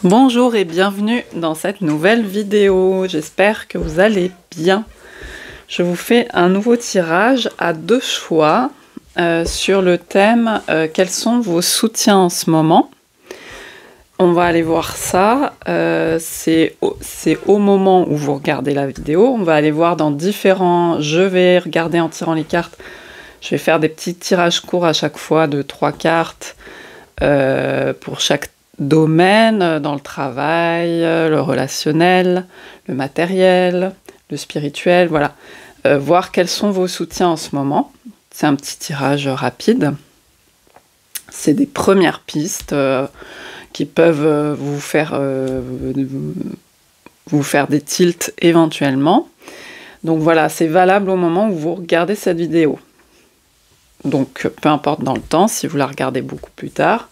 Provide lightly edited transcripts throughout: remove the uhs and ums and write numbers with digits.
Bonjour et bienvenue dans cette nouvelle vidéo, j'espère que vous allez bien. Je vous fais un nouveau tirage à deux choix sur le thème quels sont vos soutiens en ce moment. On va aller voir ça, c'est au moment où vous regardez la vidéo, on va aller voir dans différents... Je vais regarder en tirant les cartes, je vais faire des petits tirages courts à chaque fois de 3 cartes pour chaque domaine, dans le travail, le relationnel, le matériel, le spirituel, voilà. Voir quels sont vos soutiens en ce moment. C'est un petit tirage rapide. C'est des premières pistes qui peuvent vous faire des tilts éventuellement. Donc voilà, c'est valable au moment où vous regardez cette vidéo. Donc peu importe dans le temps, si vous la regardez beaucoup plus tard.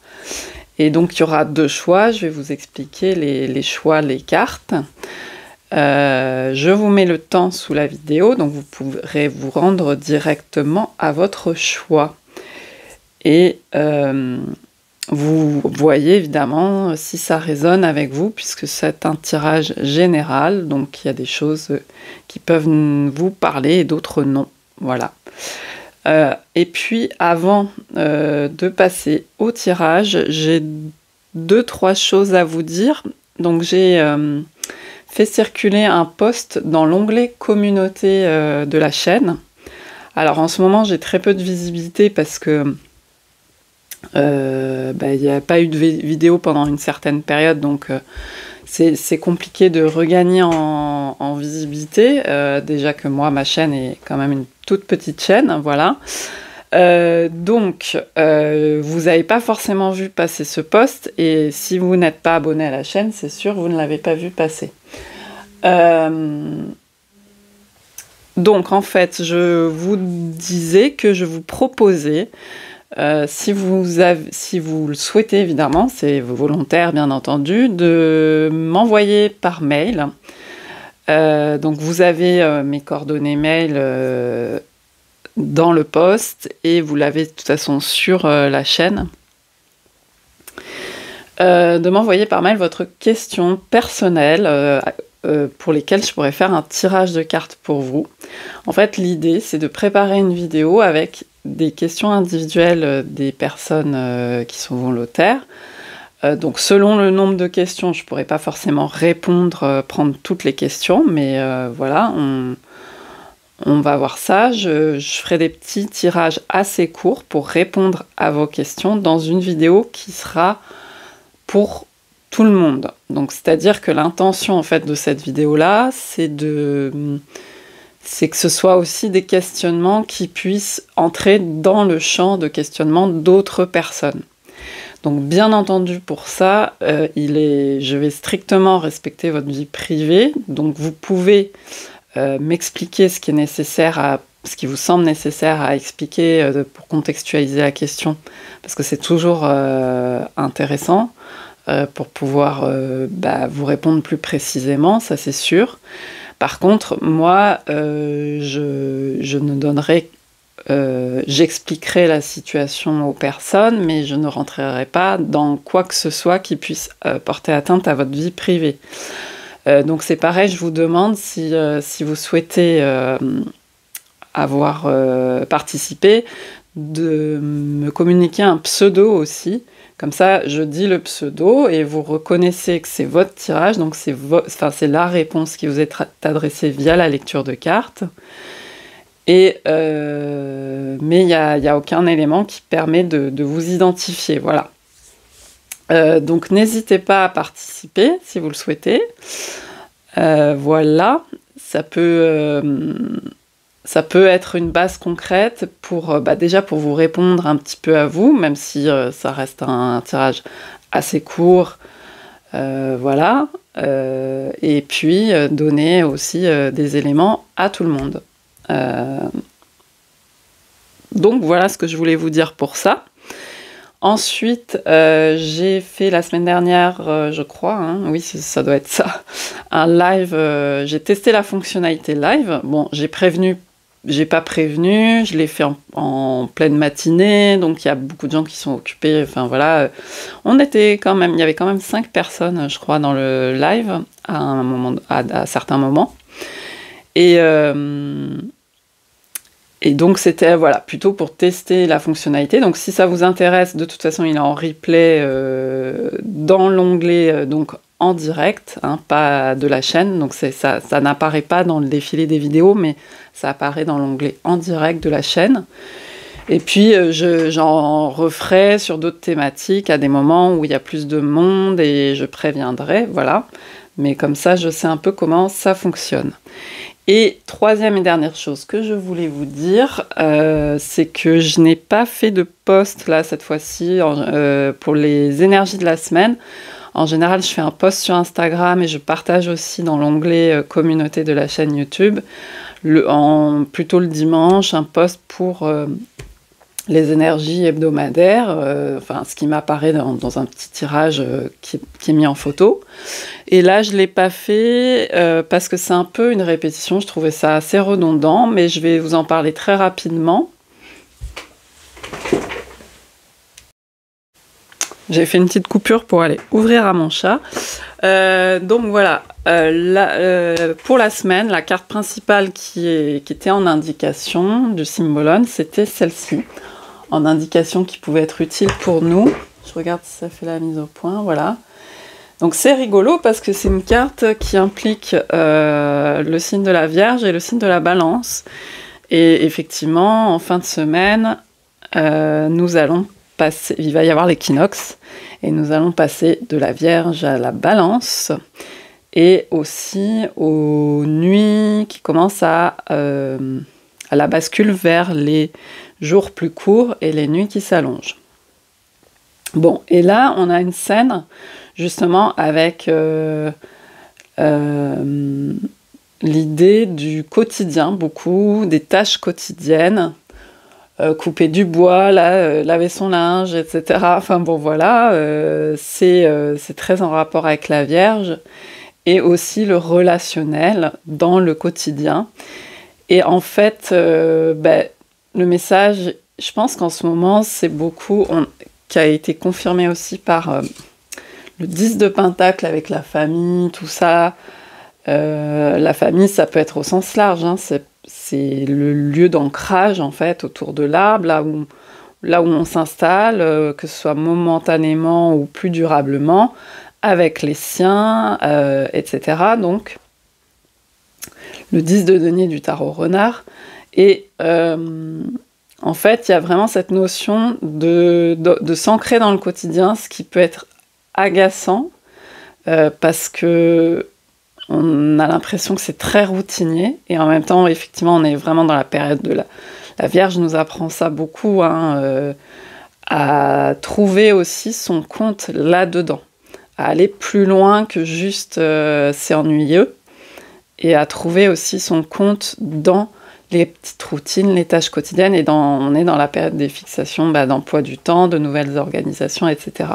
Et donc, il y aura deux choix. Je vais vous expliquer les choix, les cartes. Je vous mets le temps sous la vidéo, donc vous pourrez vous rendre directement à votre choix. Et vous voyez évidemment si ça résonne avec vous, puisque c'est un tirage général. Donc, il y a des choses qui peuvent vous parler et d'autres non. Voilà. Et puis, avant de passer au tirage, j'ai 2-3 choses à vous dire. Donc, j'ai fait circuler un post dans l'onglet communauté de la chaîne. Alors, en ce moment, j'ai très peu de visibilité parce que il n'y a pas eu de vidéo pendant une certaine période, donc c'est compliqué de regagner en visibilité. Déjà que moi, ma chaîne est quand même une toute petite chaîne, voilà. Donc, vous n'avez pas forcément vu passer ce post, et si vous n'êtes pas abonné à la chaîne, c'est sûr, vous ne l'avez pas vu passer. Donc, en fait, je vous disais que je vous proposais, si vous le souhaitez évidemment, c'est volontaire bien entendu, de m'envoyer par mail. Donc vous avez mes coordonnées mail dans le post et vous l'avez de toute façon sur la chaîne. De m'envoyer par mail votre question personnelle pour lesquelles je pourrais faire un tirage de cartes pour vous. En fait, l'idée, c'est de préparer une vidéo avec des questions individuelles des personnes qui sont volontaires. Donc, selon le nombre de questions, je ne pourrais pas forcément répondre, prendre toutes les questions, mais voilà, on va voir ça. Je ferai des petits tirages assez courts pour répondre à vos questions dans une vidéo qui sera pour tout le monde. Donc, c'est-à-dire que l'intention en fait de cette vidéo-là, c'est que ce soit aussi des questionnements qui puissent entrer dans le champ de questionnement d'autres personnes. Donc, bien entendu, pour ça, je vais strictement respecter votre vie privée. Donc, vous pouvez m'expliquer ce qui est nécessaire ce qui vous semble nécessaire à expliquer pour contextualiser la question, parce que c'est toujours intéressant pour pouvoir vous répondre plus précisément, ça c'est sûr. Par contre, moi, je ne donnerai... j'expliquerai la situation aux personnes, mais je ne rentrerai pas dans quoi que ce soit qui puisse porter atteinte à votre vie privée. Donc c'est pareil, je vous demande si vous souhaitez avoir participé, de me communiquer un pseudo aussi. Comme ça, je dis le pseudo et vous reconnaissez que c'est votre tirage, donc c'est la réponse qui vous est adressée via la lecture de cartes. Mais il n'y a aucun élément qui permet de vous identifier, voilà. Donc n'hésitez pas à participer si vous le souhaitez. Voilà, ça peut être une base concrète pour déjà pour vous répondre un petit peu à vous, même si ça reste un tirage assez court, voilà. Et puis donner aussi des éléments à tout le monde. Donc voilà ce que je voulais vous dire pour ça. Ensuite, j'ai fait la semaine dernière, je crois, hein, oui, ça doit être ça, un live. J'ai testé la fonctionnalité live. Bon, j'ai prévenu j'ai pas prévenu, je l'ai fait en pleine matinée, donc il y a beaucoup de gens qui sont occupés. Enfin voilà, il y avait quand même 5 personnes, je crois, dans le live à certains moments. Et donc c'était voilà, plutôt pour tester la fonctionnalité. Donc si ça vous intéresse, de toute façon il est en replay dans l'onglet donc en direct, hein, pas de la chaîne. Donc ça n'apparaît pas dans le défilé des vidéos, mais ça apparaît dans l'onglet en direct de la chaîne. Et puis j'en referai sur d'autres thématiques à des moments où il y a plus de monde et je préviendrai, voilà. Mais comme ça, je sais un peu comment ça fonctionne. Et troisième et dernière chose que je voulais vous dire, c'est que je n'ai pas fait de post là cette fois-ci pour les énergies de la semaine. En général, je fais un post sur Instagram et je partage aussi dans l'onglet communauté de la chaîne YouTube, plutôt le dimanche, un post pour les énergies hebdomadaires, enfin ce qui m'apparaît dans un petit tirage qui est mis en photo. Et là, je ne l'ai pas fait parce que c'est un peu une répétition, je trouvais ça assez redondant, mais je vais vous en parler très rapidement. J'ai fait une petite coupure pour aller ouvrir à mon chat. Donc voilà, pour la semaine, la carte principale qui était en indication du Symbolon, c'était celle-ci. En indication qui pouvait être utile pour nous. Je regarde si ça fait la mise au point, voilà. Donc c'est rigolo parce que c'est une carte qui implique le signe de la Vierge et le signe de la Balance. Et effectivement, en fin de semaine, nous allons passer, il va y avoir l'équinoxe, et nous allons passer de la Vierge à la Balance, et aussi aux nuits qui commencent à la bascule vers les jours plus courts et les nuits qui s'allongent. Bon, et là, on a une scène, justement, avec l'idée du quotidien, beaucoup, des tâches quotidiennes, couper du bois, laver son linge, etc. Enfin bon, voilà, c'est très en rapport avec la Vierge, et aussi le relationnel dans le quotidien. Et en fait, le message, je pense qu'en ce moment, c'est beaucoup, qui a été confirmé aussi par le 10 de Pentacle avec la famille, tout ça. La famille, ça peut être au sens large, hein, c'est le lieu d'ancrage, en fait, autour de l'arbre, là où on s'installe, que ce soit momentanément ou plus durablement, avec les siens, etc. Donc, le 10 de denier du tarot renard. Et en fait, il y a vraiment cette notion de s'ancrer dans le quotidien, ce qui peut être agaçant, parce que on a l'impression que c'est très routinier, et en même temps, effectivement, on est vraiment dans la période de la Vierge nous apprend ça beaucoup, hein, à trouver aussi son compte là-dedans, à aller plus loin que juste c'est ennuyeux, et à trouver aussi son compte dans les petites routines, les tâches quotidiennes, et on est dans la période des fixations d'emploi du temps, de nouvelles organisations, etc.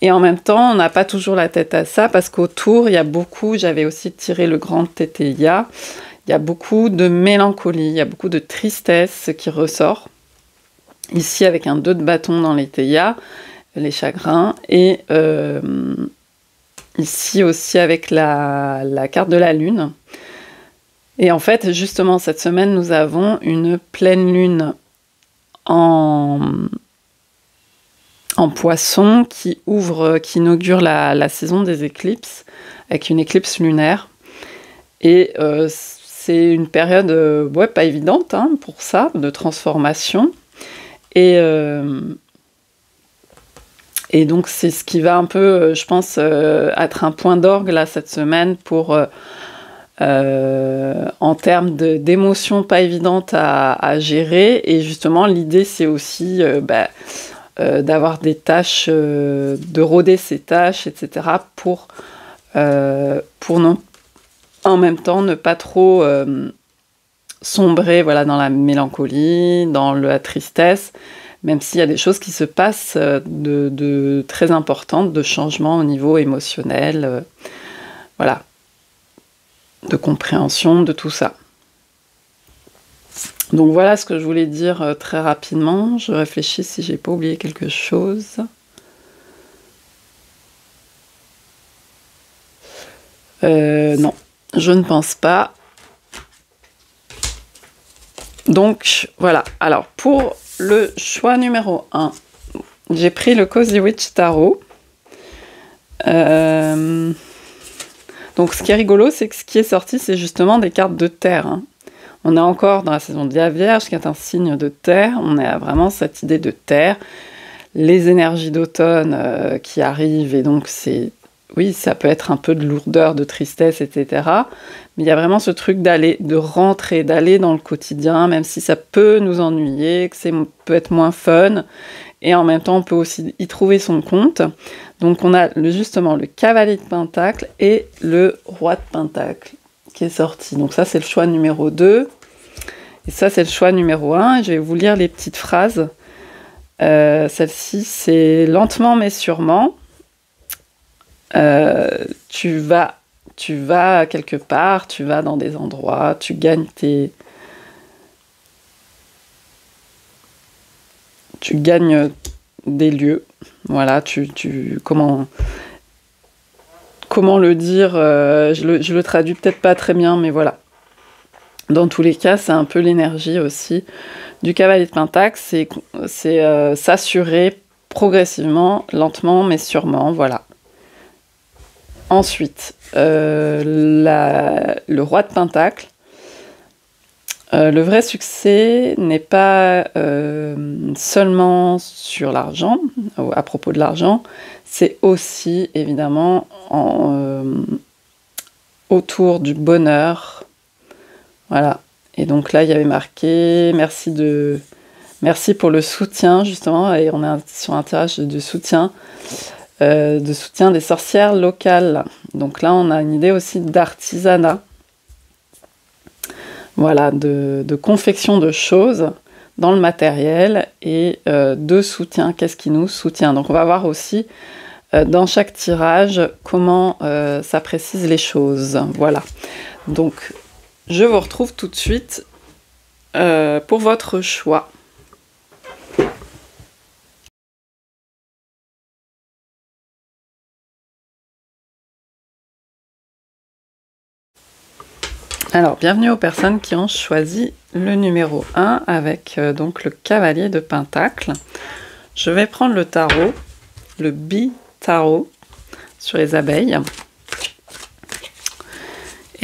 Et en même temps, on n'a pas toujours la tête à ça, parce qu'autour, il y a beaucoup, j'avais aussi tiré le grand Teteia, il y a beaucoup de mélancolie, il y a beaucoup de tristesse qui ressort. Ici, avec un 2 de bâton dans les Teia, les chagrins, et ici aussi avec la carte de la Lune. Et en fait, justement, cette semaine, nous avons une pleine lune en Poisson qui inaugure la saison des éclipses, avec une éclipse lunaire. Et c'est une période pas évidente, hein, pour ça, de transformation. Et donc, c'est ce qui va un peu, je pense, être un point d'orgue là cette semaine pour... en termes d'émotions pas évidentes à gérer. Et justement, l'idée, c'est aussi d'avoir des tâches, de rôder ces tâches, etc., pour en même temps ne pas trop sombrer, voilà, dans la mélancolie, dans la tristesse, même s'il y a des choses qui se passent de très importantes, de changements au niveau émotionnel, voilà, de compréhension de tout ça. Donc voilà ce que je voulais dire très rapidement. Je réfléchis si j'ai pas oublié quelque chose. Non, je ne pense pas. Donc voilà. Alors pour le choix numéro 1, j'ai pris le Cozy Witch Tarot. Donc ce qui est rigolo, c'est que ce qui est sorti, c'est justement des cartes de terre. Hein. On est encore dans la saison de la Vierge, qui est un signe de terre. On a vraiment cette idée de terre. Les énergies d'automne qui arrivent, et donc c'est... Oui, ça peut être un peu de lourdeur, de tristesse, etc. Mais il y a vraiment ce truc de rentrer, d'aller dans le quotidien, même si ça peut nous ennuyer, que ça peut être moins fun. Et en même temps, on peut aussi y trouver son compte. Donc on a justement le Cavalier de Pentacle et le Roi de Pentacle qui est sorti. Donc ça, c'est le choix numéro 2. Et ça, c'est le choix numéro 1. Et je vais vous lire les petites phrases. Celle-ci, c'est « Lentement mais sûrement ». Tu vas quelque part, tu vas dans des endroits, tu gagnes des lieux. Voilà, comment le dire, je le traduis peut-être pas très bien, mais voilà. Dans tous les cas, c'est un peu l'énergie aussi du Cavalier de Pentacle, c'est s'assurer progressivement, lentement mais sûrement, voilà. Ensuite, le Roi de Pentacle. Le vrai succès n'est pas seulement sur l'argent, à propos de l'argent, c'est aussi évidemment autour du bonheur. Voilà. Et donc là, il y avait marqué merci pour le soutien, justement, et on est sur un tirage de soutien. De soutien des sorcières locales. Donc là, on a une idée aussi d'artisanat. Voilà, de confection de choses dans le matériel et de soutien. Qu'est-ce qui nous soutient? Donc on va voir aussi dans chaque tirage comment ça précise les choses. Voilà. Donc je vous retrouve tout de suite pour votre choix. Alors, bienvenue aux personnes qui ont choisi le numéro 1 avec donc le Cavalier de Pentacle. Je vais prendre le tarot, le Bi-Tarot sur les abeilles.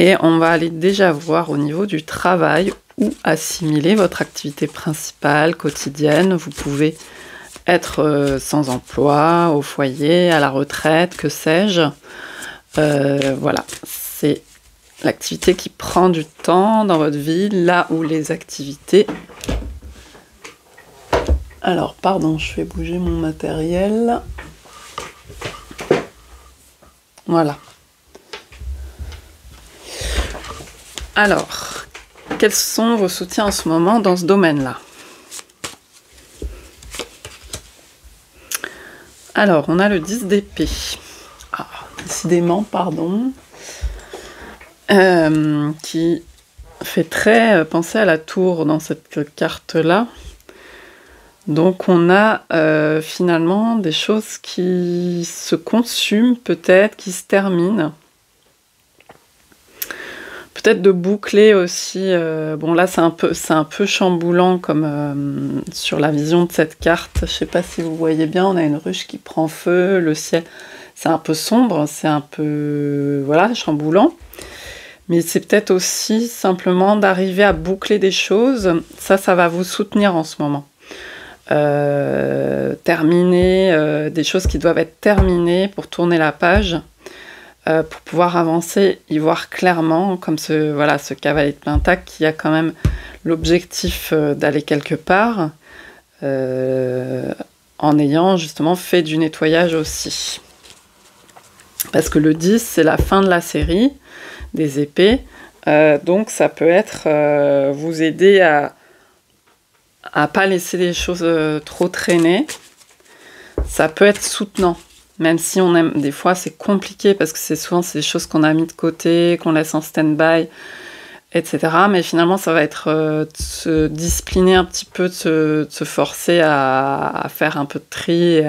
Et on va aller déjà voir au niveau du travail où assimiler votre activité principale, quotidienne. Vous pouvez être sans emploi, au foyer, à la retraite, que sais-je. Voilà, c'est l'activité qui prend du temps dans votre vie, là où les activités... Alors, pardon, je fais bouger mon matériel. Voilà. Alors, quels sont vos soutiens en ce moment dans ce domaine-là? Alors, on a le 10 d'épée. Ah, décidément, pardon. Qui fait très penser à la tour dans cette carte-là. Donc on a finalement des choses qui se consument peut-être, qui se terminent. Peut-être de boucler aussi. Bon là c'est un peu chamboulant comme sur la vision de cette carte. Je ne sais pas si vous voyez bien, on a une ruche qui prend feu, le ciel c'est un peu sombre, c'est un peu voilà, chamboulant. Mais c'est peut-être aussi simplement d'arriver à boucler des choses. Ça va vous soutenir en ce moment. Terminer des choses qui doivent être terminées pour tourner la page, pour pouvoir avancer, y voir clairement, comme ce Cavalier de Pentacle qui a quand même l'objectif d'aller quelque part, en ayant justement fait du nettoyage aussi. Parce que le 10, c'est la fin de la série des épées, donc ça peut être vous aider à pas laisser les choses trop traîner. Ça peut être soutenant, même si on aime, des fois c'est compliqué parce que c'est souvent des choses qu'on a mis de côté, qu'on laisse en stand-by, etc. Mais finalement, ça va être de se discipliner un petit peu, de se forcer à faire un peu de tri, et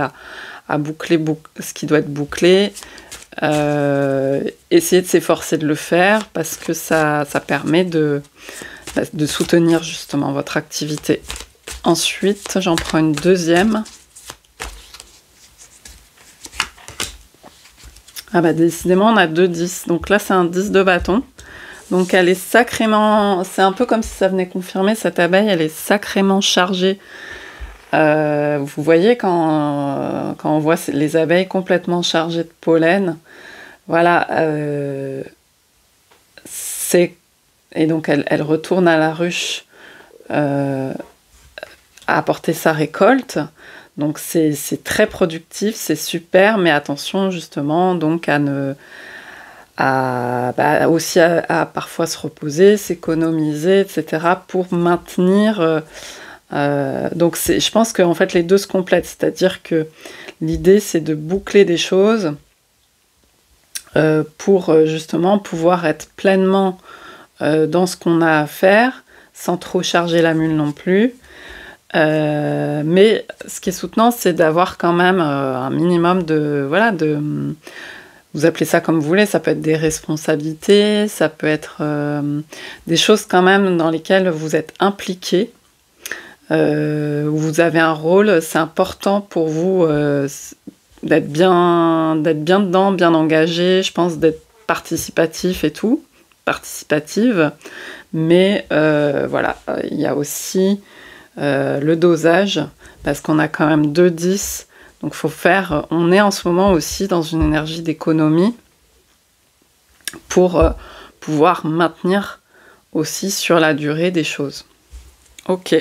à boucler ce qui doit être bouclé. Essayer de s'efforcer de le faire parce que ça permet de soutenir justement votre activité. Ensuite, j'en prends une deuxième. Ah bah décidément, on a 2 10. Donc là, c'est un 10 de bâton. Donc elle est sacrément... C'est un peu comme si ça venait confirmer, cette abeille, elle est sacrément chargée. Vous voyez, quand on voit les abeilles complètement chargées de pollen, voilà, et donc elle retourne à la ruche à apporter sa récolte. Donc c'est très productif, c'est super, mais attention justement donc aussi à parfois se reposer, s'économiser, etc. pour maintenir. Donc je pense qu'en fait les deux se complètent, c'est-à-dire que l'idée c'est de boucler des choses pour justement pouvoir être pleinement dans ce qu'on a à faire, sans trop charger la mule non plus. Mais ce qui est soutenant, c'est d'avoir quand même un minimum de... Voilà, vous appelez ça comme vous voulez, ça peut être des responsabilités, ça peut être des choses quand même dans lesquelles vous êtes impliqué, où vous avez un rôle, c'est important pour vous d'être bien dedans, bien engagé, je pense d'être participatif et tout, participative, mais voilà, il y a aussi le dosage, parce qu'on a quand même 2 10, donc on est en ce moment aussi dans une énergie d'économie pour pouvoir maintenir aussi sur la durée des choses. Ok.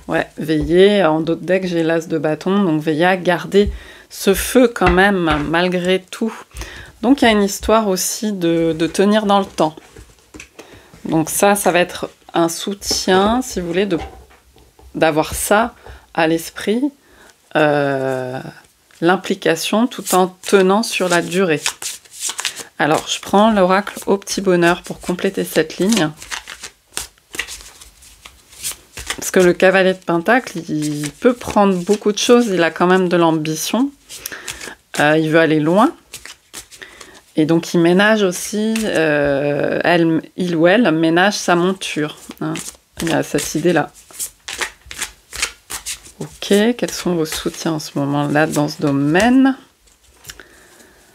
Ouais, veillez, en d'autres decks j'ai l'as de bâton, donc veillez à garder ce feu quand même, malgré tout. Donc il y a une histoire aussi de tenir dans le temps. Donc ça va être un soutien, si vous voulez, d'avoir ça à l'esprit, l'implication tout en tenant sur la durée. Alors, je prends l'oracle au petit bonheur pour compléter cette ligne. Parce que le cavalier de Pentacle, il peut prendre beaucoup de choses, il a quand même de l'ambition, il veut aller loin. Et donc il ménage aussi, il ou elle ménage sa monture. Hein. Il y a cette idée-là. Ok, quels sont vos soutiens en ce moment-là dans ce domaine?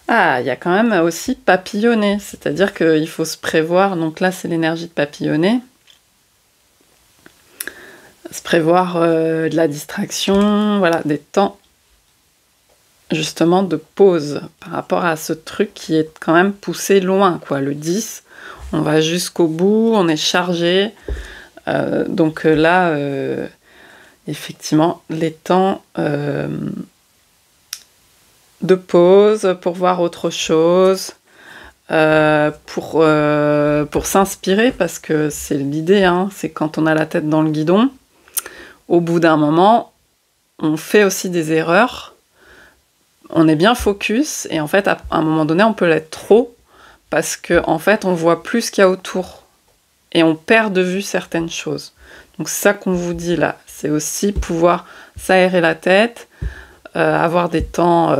Ah, il y a quand même aussi papillonner, c'est-à-dire qu'il faut se prévoir. Donc là, c'est l'énergie de papillonner. Se prévoir de la distraction, voilà, des temps justement de pause par rapport à ce truc qui est quand même poussé loin, quoi. Le 10, on va jusqu'au bout, on est chargé. Donc là, effectivement, les temps de pause pour voir autre chose, pour s'inspirer, parce que c'est l'idée, hein, c'est quand on a la tête dans le guidon, au bout d'un moment, on fait aussi des erreurs. On est bien focus et en fait à un moment donné on peut l'être trop parce que en fait on voit plus ce qu'il y a autour et on perd de vue certaines choses. Donc c'est ça qu'on vous dit là, c'est aussi pouvoir s'aérer la tête, avoir des temps,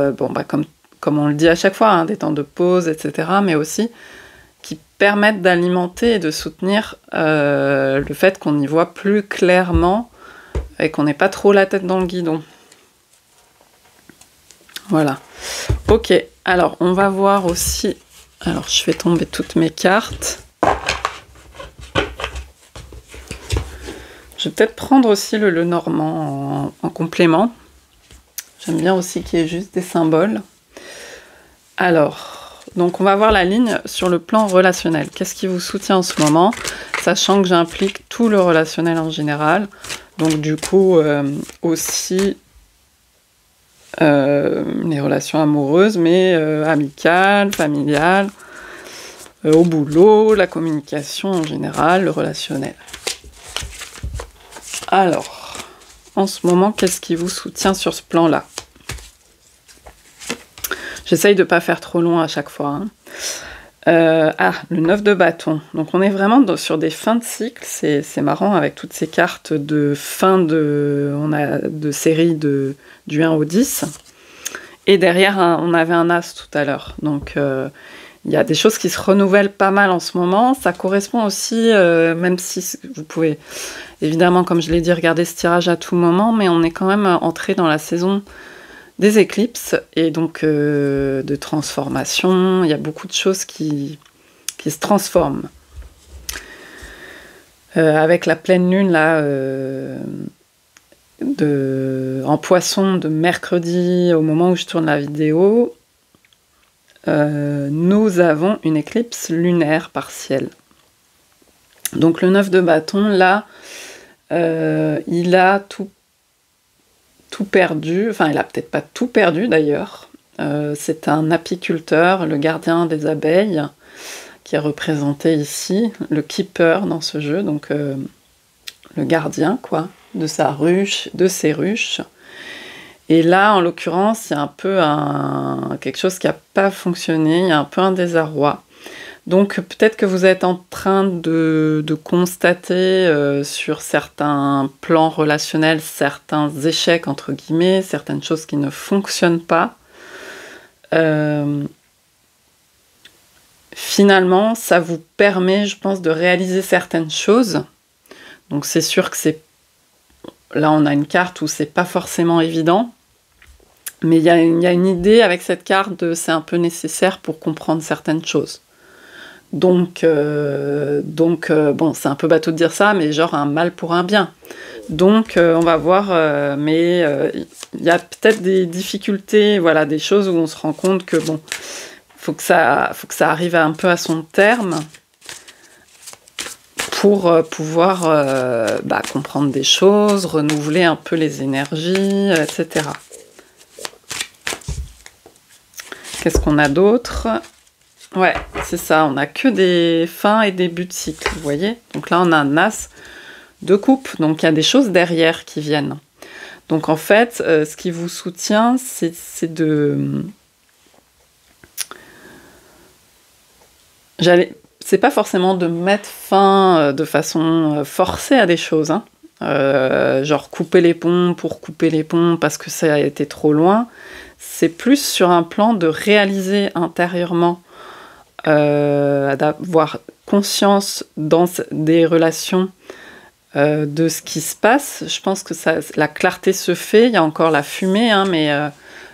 comme on le dit à chaque fois, hein, des temps de pause, etc. Mais aussi qui permettent d'alimenter et de soutenir le fait qu'on y voit plus clairement et qu'on n'ait pas trop la tête dans le guidon. Voilà. Ok, alors on va voir aussi... Alors je fais tomber toutes mes cartes. Je vais peut-être prendre aussi le Lenormand en complément. J'aime bien aussi qu'il y ait juste des symboles. Alors, donc on va voir la ligne sur le plan relationnel. Qu'est-ce qui vous soutient en ce moment? Sachant que j'implique tout le relationnel en général. Donc du coup, aussi... les relations amoureuses, mais amicales, familiales, au boulot, la communication en général, le relationnel. Alors, en ce moment, qu'est-ce qui vous soutient sur ce plan-là? J'essaye de ne pas faire trop long à chaque fois. Hein. Le 9 de bâton. Donc on est vraiment sur des fins de cycle. C'est marrant avec toutes ces cartes de fin de... On a de série du 1 au 10. Et derrière, on avait un As tout à l'heure. Donc il y a des choses qui se renouvellent pas mal en ce moment. Ça correspond aussi, même si vous pouvez, évidemment, comme je l'ai dit, regarder ce tirage à tout moment, mais on est quand même entré dans la saison des éclipses et donc de transformation. Il y a beaucoup de choses qui se transforment. Avec la pleine lune là, en poisson de mercredi, au moment où je tourne la vidéo, nous avons une éclipse lunaire partielle. Donc le 9 de bâton, là, il a tout perdu, enfin il a peut-être pas tout perdu d'ailleurs. C'est un apiculteur, le gardien des abeilles, qui est représenté ici, le keeper dans ce jeu, donc le gardien quoi, de sa ruche, de ses ruches. Et là, en l'occurrence, il y a un peu quelque chose qui n'a pas fonctionné, il y a un peu un désarroi. Donc peut-être que vous êtes en train de constater sur certains plans relationnels, certains échecs, entre guillemets, certaines choses qui ne fonctionnent pas. Finalement, ça vous permet, je pense, de réaliser certaines choses. Donc c'est sûr que là, on a une carte où c'est pas forcément évident. Mais il y a une idée avec cette carte, c'est un peu nécessaire pour comprendre certaines choses. Donc bon, c'est un peu bateau de dire ça, mais genre un mal pour un bien. Donc on va voir, mais il y a peut-être des difficultés, voilà, des choses où on se rend compte que bon, faut que ça arrive un peu à son terme pour pouvoir comprendre des choses, renouveler un peu les énergies, etc. Qu'est-ce qu'on a d'autre ? Ouais, c'est ça, on n'a que des fins et débuts de cycle, vous voyez ? Donc là, on a un As de coupe, donc il y a des choses derrière qui viennent. Donc en fait, ce qui vous soutient, c'est c'est pas forcément de mettre fin de façon forcée à des choses, hein. Genre couper les ponts pour couper les ponts parce que ça a été trop loin. C'est plus sur un plan de réaliser intérieurement, d'avoir conscience dans des relations de ce qui se passe. Je pense que la clarté se fait. Il y a encore la fumée, hein, mais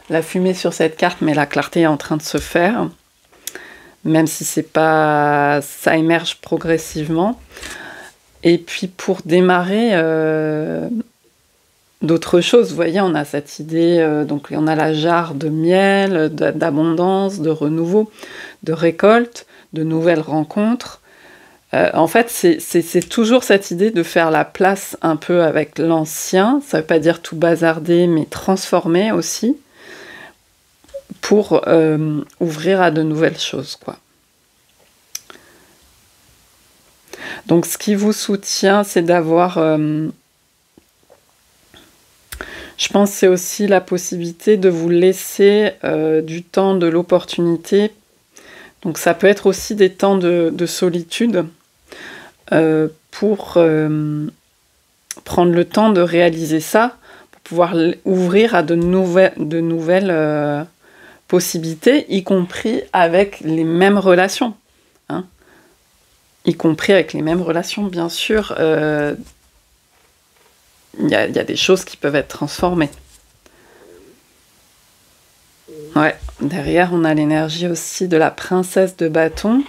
la fumée sur cette carte, mais la clarté est en train de se faire. Même si c'est pas, ça émerge progressivement. Et puis pour démarrer d'autres choses, vous voyez, on a cette idée, donc on a la jarre de miel, d'abondance, de renouveau, de récolte, de nouvelles rencontres. En fait, c'est toujours cette idée de faire la place un peu avec l'ancien, ça ne veut pas dire tout bazarder, mais transformer aussi, pour ouvrir à de nouvelles choses, quoi. Donc ce qui vous soutient, c'est d'avoir... je pense que c'est aussi la possibilité de vous laisser du temps, de l'opportunité. Donc ça peut être aussi des temps de solitude pour prendre le temps de réaliser ça, pour pouvoir ouvrir à de nouvelles possibilités, y compris avec les mêmes relations. Hein, y compris avec les mêmes relations, bien sûr. Il y a des choses qui peuvent être transformées. Ouais, derrière, on a l'énergie aussi de la princesse de bâton,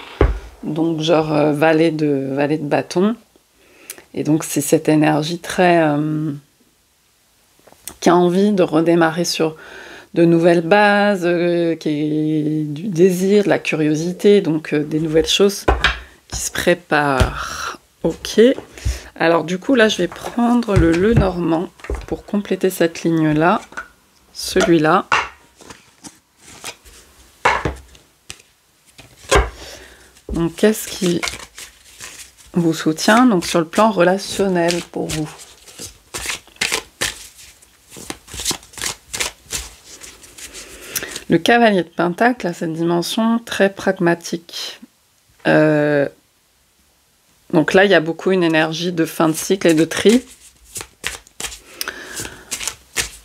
donc genre valet de bâton. Et donc, c'est cette énergie très... qui a envie de redémarrer sur de nouvelles bases, qui est du désir, de la curiosité, donc des nouvelles choses qui se préparent. Ok. Alors du coup, là, je vais prendre le Lenormand pour compléter cette ligne-là. Celui-là. Donc, qu'est-ce qui vous soutient donc sur le plan relationnel pour vous? Le cavalier de Pentacle a cette dimension très pragmatique. Donc là, il y a beaucoup une énergie de fin de cycle et de tri.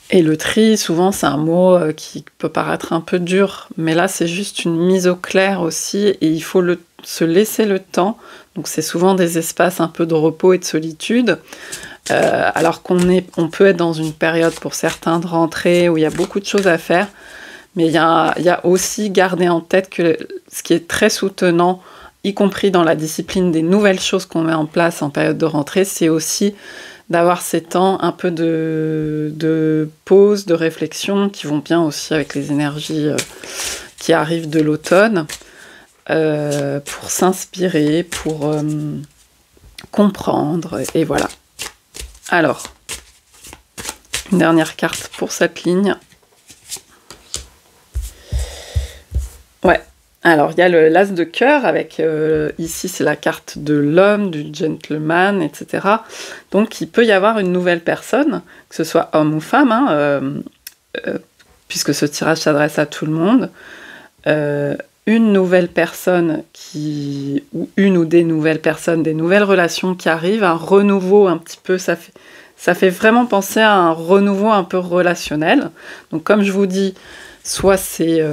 Et le tri, souvent, c'est un mot qui peut paraître un peu dur, mais là, c'est juste une mise au clair aussi, et il faut se laisser le temps. Donc c'est souvent des espaces un peu de repos et de solitude, alors on peut être dans une période pour certains de rentrée où il y a beaucoup de choses à faire, mais il y a aussi garder en tête que ce qui est très soutenant, y compris dans la discipline des nouvelles choses qu'on met en place en période de rentrée, c'est aussi d'avoir ces temps un peu de pause, de réflexion, qui vont bien aussi avec les énergies qui arrivent de l'automne, pour s'inspirer, pour comprendre, et voilà. Alors, une dernière carte pour cette ligne. Ouais. Alors, il y a l'as de cœur avec, ici c'est la carte de l'homme, du gentleman, etc. Donc, il peut y avoir une nouvelle personne, que ce soit homme ou femme, hein, puisque ce tirage s'adresse à tout le monde. Une nouvelle personne ou une ou des nouvelles personnes, des nouvelles relations qui arrivent, un renouveau un petit peu, ça fait vraiment penser à un renouveau un peu relationnel. Donc, comme je vous dis, soit c'est...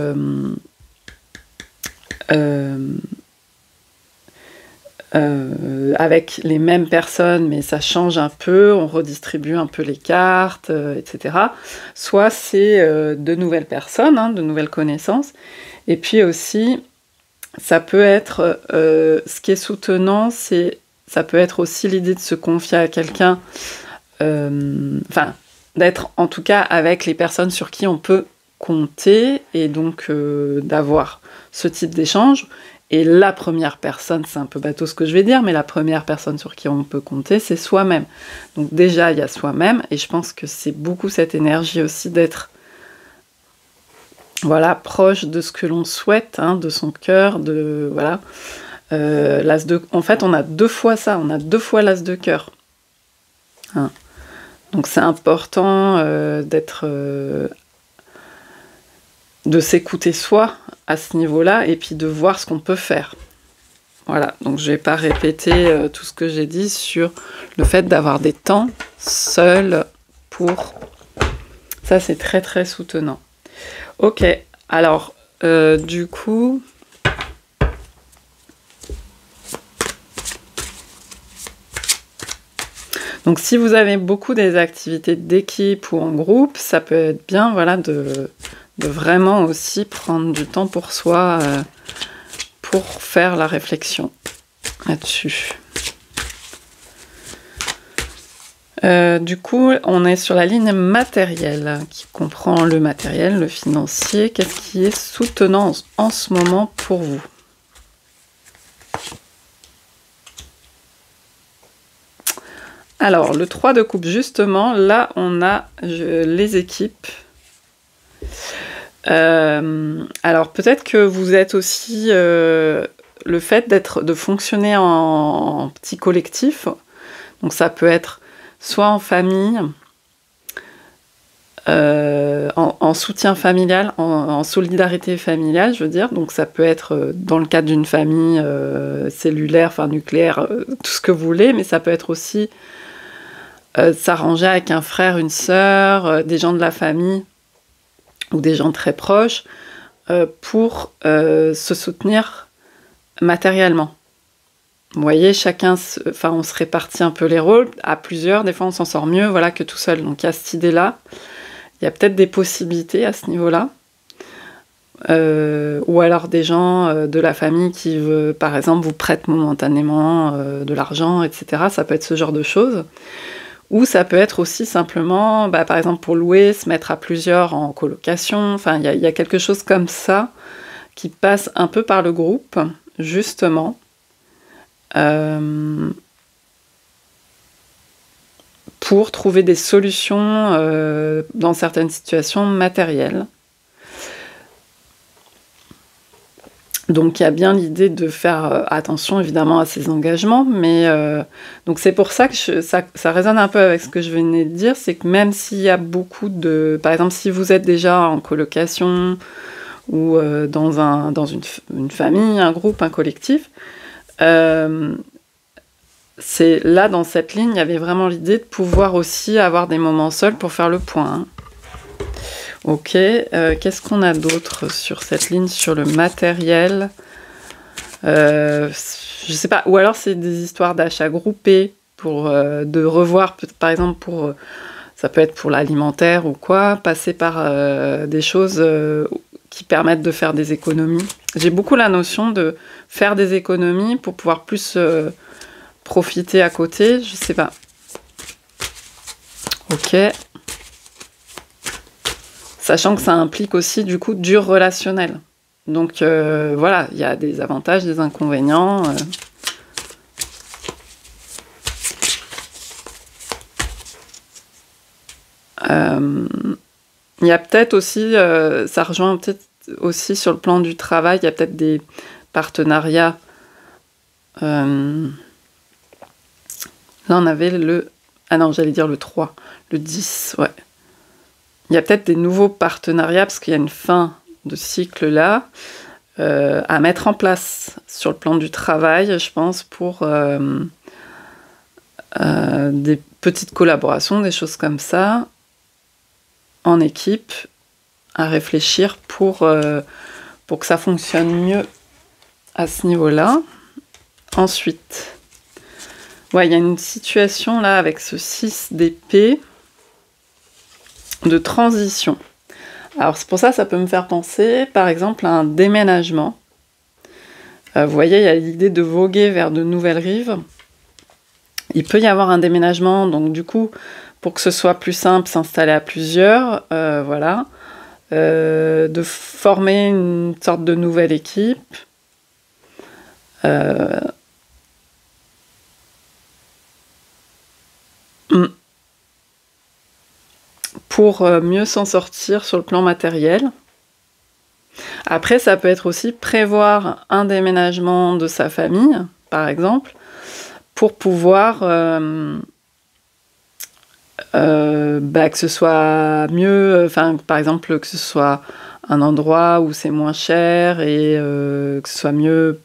avec les mêmes personnes, mais ça change un peu, on redistribue un peu les cartes, etc. Soit c'est de nouvelles personnes, hein, de nouvelles connaissances. Et puis aussi, ça peut être, ce qui est soutenant, ça peut être aussi l'idée de se confier à quelqu'un, enfin, d'être en tout cas avec les personnes sur qui on peut compter, et donc d'avoir ce type d'échange. Et la première personne, c'est un peu bateau ce que je vais dire, mais la première personne sur qui on peut compter, c'est soi-même. Donc déjà, il y a soi-même, et je pense que c'est beaucoup cette énergie aussi d'être, voilà, proche de ce que l'on souhaite, hein, de son cœur, de... Voilà. En fait, on a 2 fois ça, on a 2 fois l'as de cœur. Hein. Donc c'est important de s'écouter soi à ce niveau-là, et puis de voir ce qu'on peut faire. Voilà, donc je vais pas répéter tout ce que j'ai dit sur le fait d'avoir des temps seuls pour... Ça, c'est très très soutenant. Ok, alors, du coup... Donc si vous avez beaucoup des activités d'équipe ou en groupe, ça peut être bien, voilà, de vraiment aussi prendre du temps pour soi, pour faire la réflexion là-dessus. Du coup, on est sur la ligne matérielle, qui comprend le matériel, le financier. Qu'est-ce qui est soutenant en ce moment pour vous ? Alors, le 3 de coupe, justement, là, on a les équipes. Alors, peut-être que vous êtes aussi... le fait de fonctionner en petit collectif, donc ça peut être soit en famille, en soutien familial, en solidarité familiale, je veux dire. Donc ça peut être dans le cadre d'une famille cellulaire, enfin nucléaire, tout ce que vous voulez, mais ça peut être aussi s'arranger avec un frère, une sœur, des gens de la famille ou des gens très proches pour se soutenir matériellement. Vous voyez, on se répartit un peu les rôles, à plusieurs, des fois on s'en sort mieux, voilà, que tout seul. Donc il y a cette idée-là, il y a peut-être des possibilités à ce niveau-là, ou alors des gens de la famille qui, par exemple, vous prêtent momentanément de l'argent, etc. Ça peut être ce genre de choses. Ou ça peut être aussi simplement, par exemple pour louer, se mettre à plusieurs en colocation, enfin il y a quelque chose comme ça qui passe un peu par le groupe, justement, pour trouver des solutions dans certaines situations matérielles. Donc il y a bien l'idée de faire attention évidemment à ses engagements, mais donc c'est pour ça que ça résonne un peu avec ce que je venais de dire, c'est que même s'il y a beaucoup de... Par exemple, si vous êtes déjà en colocation ou dans une famille, un groupe, un collectif, c'est là, dans cette ligne, il y avait vraiment l'idée de pouvoir aussi avoir des moments seuls pour faire le point. Hein. Ok, qu'est-ce qu'on a d'autre sur cette ligne, sur le matériel? Je sais pas, ou alors c'est des histoires d'achats groupés, pour de revoir, par exemple, pour ça peut être pour l'alimentaire ou quoi, passer par des choses qui permettent de faire des économies. J'ai beaucoup la notion de faire des économies pour pouvoir plus profiter à côté, je sais pas. Ok. Sachant que ça implique aussi du coup du relationnel. Donc voilà, il y a des avantages, des inconvénients. Il y a peut-être aussi, ça rejoint peut-être aussi sur le plan du travail, il y a peut-être des partenariats. Là, on avait le... Ah non, j'allais dire le 3, le 10, ouais. Il y a peut-être des nouveaux partenariats, parce qu'il y a une fin de cycle là, à mettre en place sur le plan du travail, je pense, pour des petites collaborations, des choses comme ça, en équipe, à réfléchir pour que ça fonctionne mieux à ce niveau-là. Ensuite, ouais, il y a une situation là avec ce 6 d'épée de transition. Alors c'est pour ça, ça peut me faire penser, par exemple, à un déménagement. Vous voyez, il y a l'idée de voguer vers de nouvelles rives. Il peut y avoir un déménagement, donc du coup, pour que ce soit plus simple, s'installer à plusieurs, voilà. De former une sorte de nouvelle équipe. Pour mieux s'en sortir sur le plan matériel. Après, ça peut être aussi prévoir un déménagement de sa famille, par exemple, pour pouvoir que ce soit mieux, par exemple, que ce soit un endroit où c'est moins cher et que ce soit mieux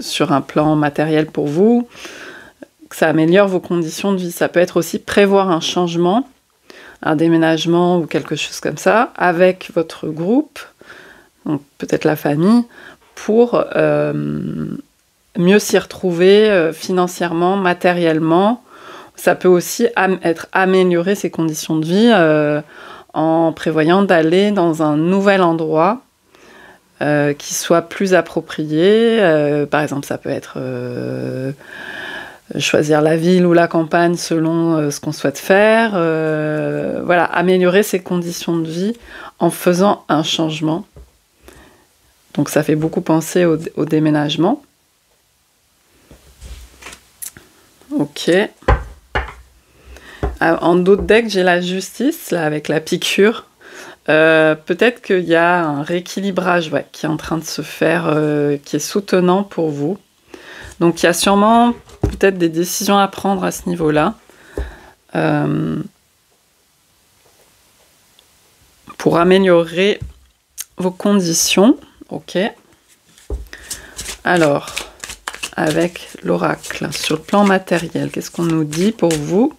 sur un plan matériel pour vous, que ça améliore vos conditions de vie. Ça peut être aussi prévoir un changement, un déménagement ou quelque chose comme ça, avec votre groupe, donc peut-être la famille, pour mieux s'y retrouver financièrement, matériellement. Ça peut aussi être améliorer ses conditions de vie en prévoyant d'aller dans un nouvel endroit qui soit plus approprié. Par exemple, ça peut être choisir la ville ou la campagne selon ce qu'on souhaite faire. Voilà, améliorer ses conditions de vie en faisant un changement. Donc ça fait beaucoup penser au déménagement. Ok. En d'autres decks, j'ai la justice, là, avec la piqûre. Peut-être qu'il y a un rééquilibrage qui est en train de se faire, qui est soutenant pour vous. Donc il y a sûrement peut-être des décisions à prendre à ce niveau-là. Pour améliorer vos conditions. Ok. Alors, avec l'oracle, sur le plan matériel, qu'est-ce qu'on nous dit pour vous?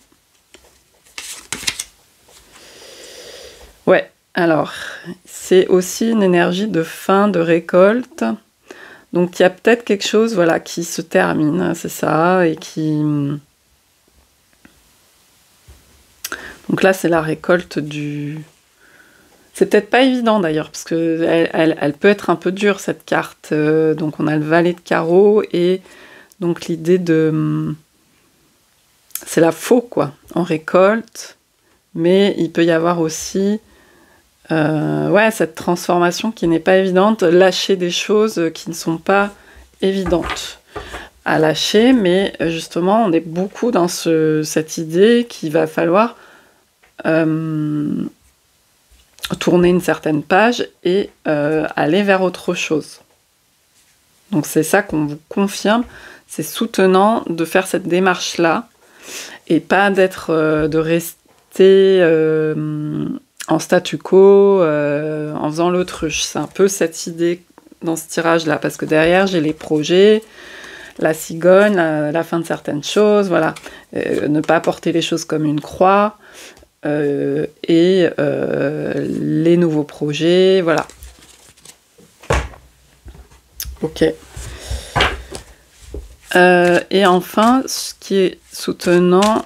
Ouais, alors, c'est aussi une énergie de fin de récolte. Donc, il y a peut-être quelque chose, voilà, qui se termine, c'est ça, et qui... Donc là, c'est la récolte du... C'est peut-être pas évident d'ailleurs, parce que elle peut être un peu dure, cette carte. Donc on a le valet de carreau, et donc l'idée de... C'est la faux, quoi, en récolte. Mais il peut y avoir aussi... cette transformation qui n'est pas évidente, lâcher des choses qui ne sont pas évidentes à lâcher, mais justement, on est beaucoup dans cette idée qu'il va falloir tourner une certaine page et aller vers autre chose. Donc c'est ça qu'on vous confirme, c'est soutenant de faire cette démarche-là et pas de rester en statu quo, en faisant l'autruche. C'est un peu cette idée dans ce tirage-là, parce que derrière, j'ai les projets, la cigogne, la fin de certaines choses, voilà. Ne pas porter les choses comme une croix, et les nouveaux projets, voilà. Ok. Et enfin, ce qui est soutenant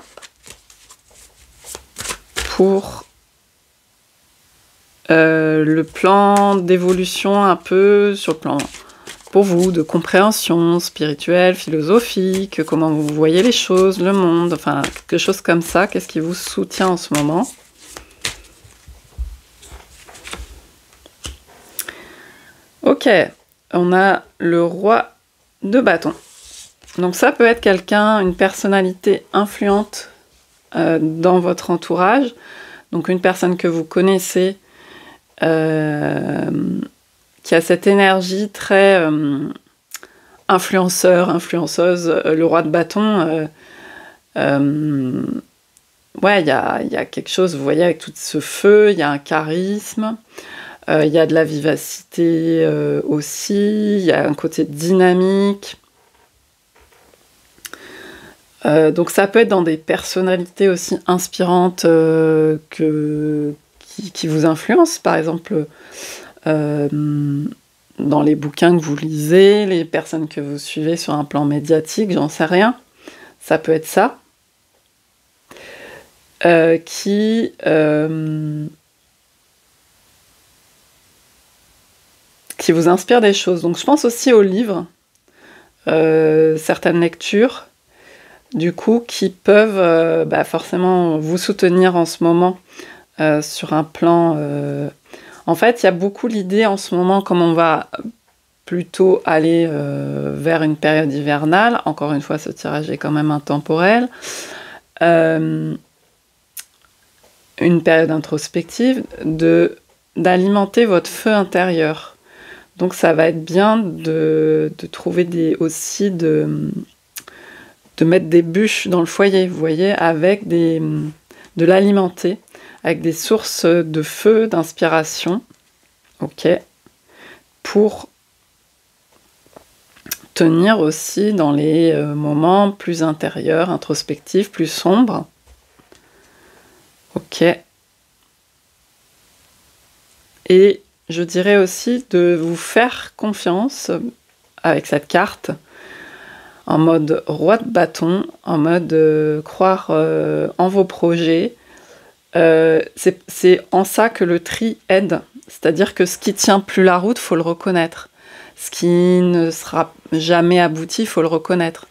pour le plan d'évolution un peu sur le plan pour vous de compréhension spirituelle, philosophique, comment vous voyez les choses, le monde, enfin quelque chose comme ça. Qu'est-ce qui vous soutient en ce moment? Ok, on a le roi de bâton. Donc ça peut être quelqu'un, une personnalité influente dans votre entourage. Donc une personne que vous connaissez, qui a cette énergie très influenceur, influenceuse. Le roi de bâton, ouais, il y a quelque chose, vous voyez, avec tout ce feu, il y a un charisme. Il y a de la vivacité aussi, il y a un côté dynamique. Donc ça peut être dans des personnalités aussi inspirantes qui vous influencent, par exemple dans les bouquins que vous lisez, les personnes que vous suivez sur un plan médiatique, j'en sais rien. Ça peut être ça. Qui vous inspire des choses. Donc je pense aussi aux livres, certaines lectures, du coup, qui peuvent forcément vous soutenir en ce moment sur un plan... En fait, il y a beaucoup l'idée en ce moment, comme on va plutôt aller vers une période hivernale, encore une fois, ce tirage est quand même intemporel, une période introspective, d'alimenter votre feu intérieur. Donc ça va être bien de trouver aussi de mettre des bûches dans le foyer, vous voyez, avec de l'alimenter, avec des sources de feu, d'inspiration, ok, pour tenir aussi dans les moments plus intérieurs, introspectifs, plus sombres. Ok. Et je dirais aussi de vous faire confiance avec cette carte, en mode roi de bâton, en mode croire en vos projets. C'est en ça que le tri aide. C'est-à-dire que ce qui tient plus la route, il faut le reconnaître. Ce qui ne sera jamais abouti, il faut le reconnaître.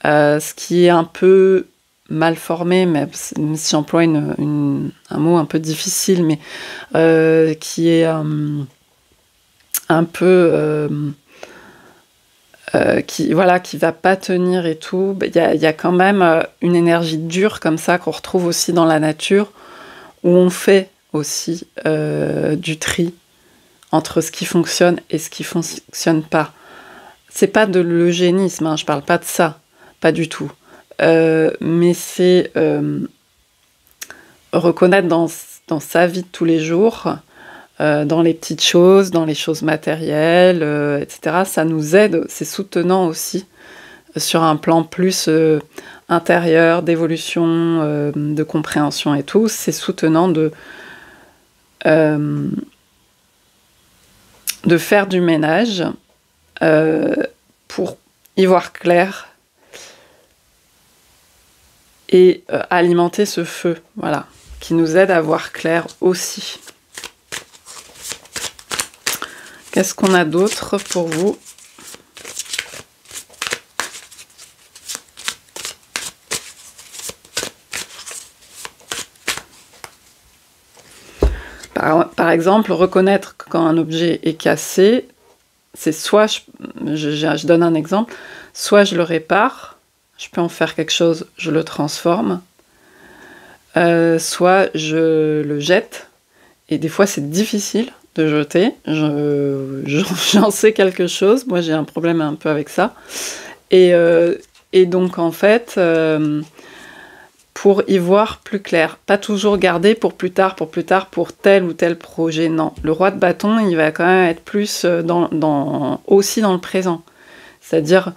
Ce qui est un peu mal formé, même si j'emploie un mot un peu difficile, mais qui est un peu... qui va pas tenir et tout, il y a quand même une énergie dure comme ça qu'on retrouve aussi dans la nature, où on fait aussi du tri entre ce qui fonctionne et ce qui fonctionne pas. C'est pas de l'eugénisme, hein, je parle pas de ça, pas du tout. Mais c'est reconnaître dans sa vie de tous les jours, dans les petites choses, dans les choses matérielles, etc. Ça nous aide, c'est soutenant aussi sur un plan plus intérieur, d'évolution, de compréhension et tout. C'est soutenant de faire du ménage pour y voir clair et alimenter ce feu, voilà, qui nous aide à voir clair aussi. Qu'est-ce qu'on a d'autre pour vous? Par exemple, reconnaître quand un objet est cassé, c'est soit, je donne un exemple, soit je le répare, je peux en faire quelque chose, je le transforme, soit je le jette, et des fois c'est difficile de jeter, j'en sais quelque chose, moi j'ai un problème un peu avec ça, et donc en fait, pour y voir plus clair, pas toujours garder pour plus tard, pour tel ou tel projet, non. Le roi de bâton, il va quand même être plus aussi dans le présent, c'est-à-dire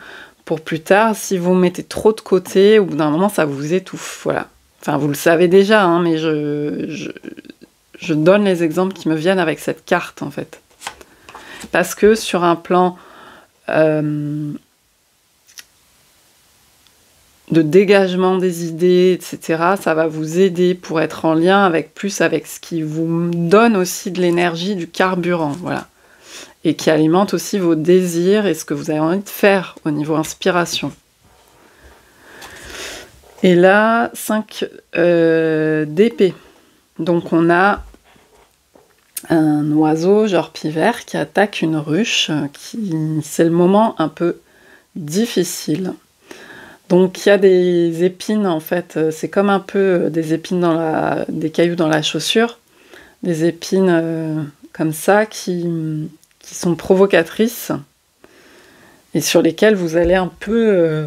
pour plus tard. Si vous mettez trop de côté, au bout d'un moment, ça vous étouffe, voilà. Enfin, vous le savez déjà, hein, mais je donne les exemples qui me viennent avec cette carte, en fait. Parce que sur un plan de dégagement des idées, etc., ça va vous aider pour être en lien avec ce qui vous donne aussi de l'énergie, du carburant, voilà. Et qui alimente aussi vos désirs et ce que vous avez envie de faire au niveau inspiration. Et là, 5 d'épée. Donc on a un oiseau, genre pivert, qui attaque une ruche. C'est le moment un peu difficile. Donc il y a des épines, en fait. C'est comme un peu des épines des cailloux dans la chaussure. Des épines comme ça qui sont provocatrices et sur lesquelles vous allez un peu...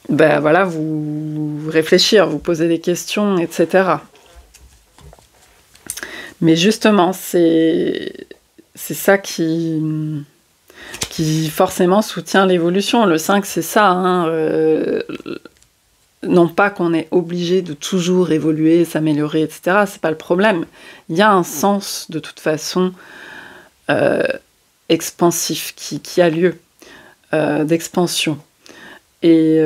voilà, vous réfléchir, vous poser des questions, etc. Mais justement, c'est ça qui forcément soutient l'évolution. Le 5, c'est ça, hein, non pas qu'on est obligé de toujours évoluer, s'améliorer, etc. C'est pas le problème. Il y a un sens, de toute façon, expansif qui a lieu, d'expansion. Et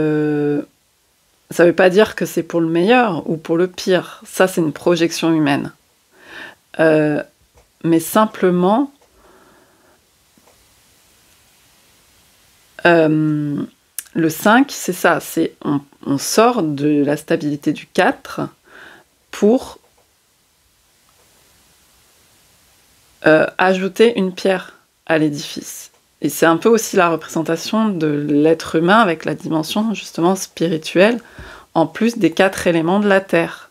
ça veut pas dire que c'est pour le meilleur ou pour le pire. Ça, c'est une projection humaine. Mais simplement, le 5, c'est ça. On sort de la stabilité du 4 pour ajouter une pierre à l'édifice. Et c'est un peu aussi la représentation de l'être humain avec la dimension justement spirituelle, en plus des 4 éléments de la Terre.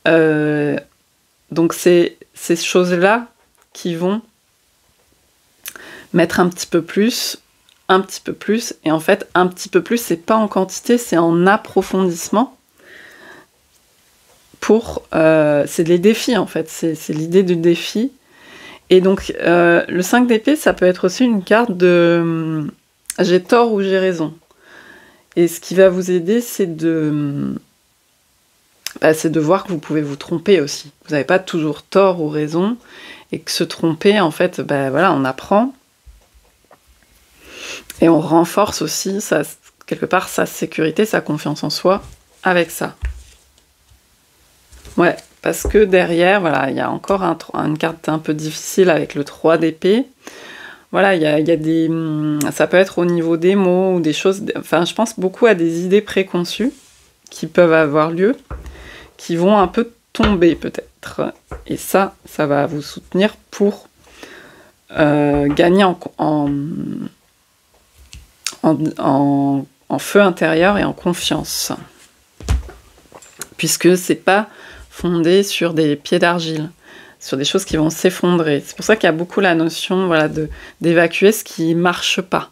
Donc c'est ces choses-là qui vont mettre un petit peu plus, et en fait un petit peu plus, c'est pas en quantité, c'est en approfondissement. C'est les défis en fait, c'est l'idée du défi. Et donc, le 5 d'épée, ça peut être aussi une carte de j'ai tort ou j'ai raison. Et ce qui va vous aider, c'est de voir que vous pouvez vous tromper aussi. Vous n'avez pas toujours tort ou raison, et que se tromper, en fait, voilà, on apprend. Et on renforce aussi, quelque part, sa sécurité, sa confiance en soi avec ça. Ouais. Parce que derrière, voilà, il y a encore une carte un peu difficile avec le 3 d'épée. Voilà, il y a des... Ça peut être au niveau des mots ou des choses... Enfin, je pense beaucoup à des idées préconçues qui peuvent avoir lieu, qui vont un peu tomber peut-être. Et ça va vous soutenir pour gagner en feu intérieur et en confiance. Puisque c'est pas fondé sur des pieds d'argile, sur des choses qui vont s'effondrer. C'est pour ça qu'il y a beaucoup la notion, voilà, d'évacuer ce qui ne marche pas.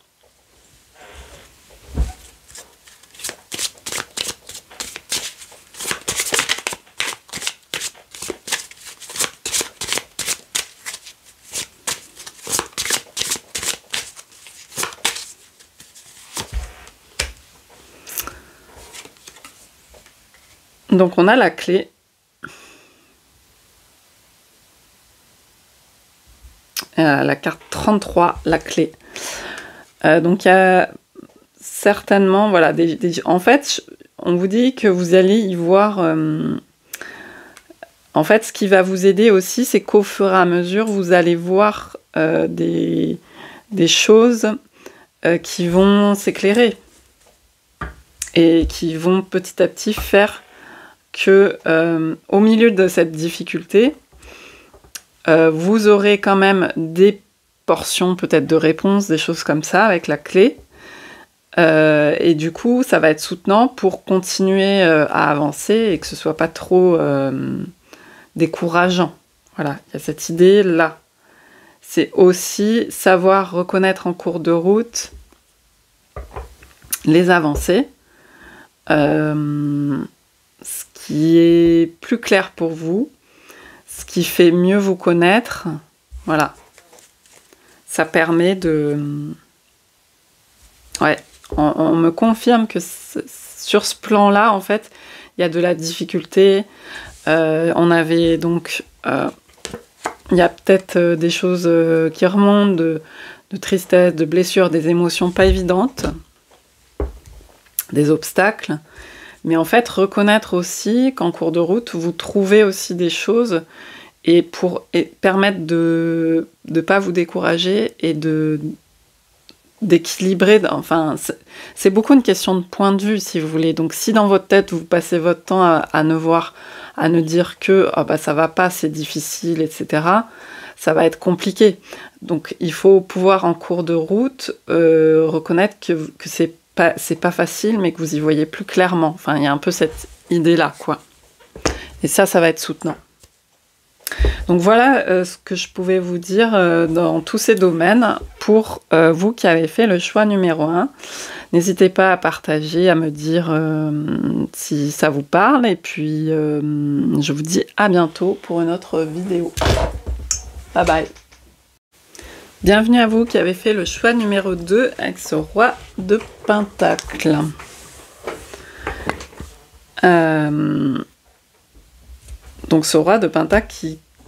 Donc on a la clé. La carte 33, la clé. Donc il y a certainement, voilà, en fait, on vous dit que vous allez y voir... en fait, ce qui va vous aider aussi, c'est qu'au fur et à mesure, vous allez voir des choses qui vont s'éclairer et qui vont petit à petit faire que, au milieu de cette difficulté, vous aurez quand même des portions peut-être de réponses, des choses comme ça avec la clé. Et du coup, ça va être soutenant pour continuer à avancer et que ce soit pas trop décourageant. Voilà, il y a cette idée-là. C'est aussi savoir reconnaître en cours de route les avancées, ce qui est plus clair pour vous, ce qui fait mieux vous connaître. Voilà. ça permet de... Ouais, on me confirme que sur ce plan-là, en fait, il y a de la difficulté. On avait donc... il y a peut-être des choses qui remontent, de tristesse, de blessures, des émotions pas évidentes, des obstacles. Mais en fait, reconnaître aussi qu'en cours de route, vous trouvez aussi des choses et permettre de ne pas vous décourager et d'équilibrer. Enfin, c'est beaucoup une question de point de vue, si vous voulez. Donc, si dans votre tête, vous passez votre temps à ne dire que oh, bah, ça va pas, c'est difficile, etc., ça va être compliqué. Donc, il faut pouvoir, en cours de route, reconnaître que c'est pas facile, mais que vous y voyez plus clairement. Enfin, il y a un peu cette idée-là, quoi. Et ça va être soutenant. Donc voilà ce que je pouvais vous dire dans tous ces domaines pour vous qui avez fait le choix numéro 1. N'hésitez pas à partager, à me dire si ça vous parle. Et puis, je vous dis à bientôt pour une autre vidéo. Bye bye. Bienvenue à vous qui avez fait le choix numéro 2 avec ce roi de Pentacle. Donc ce roi de Pentacle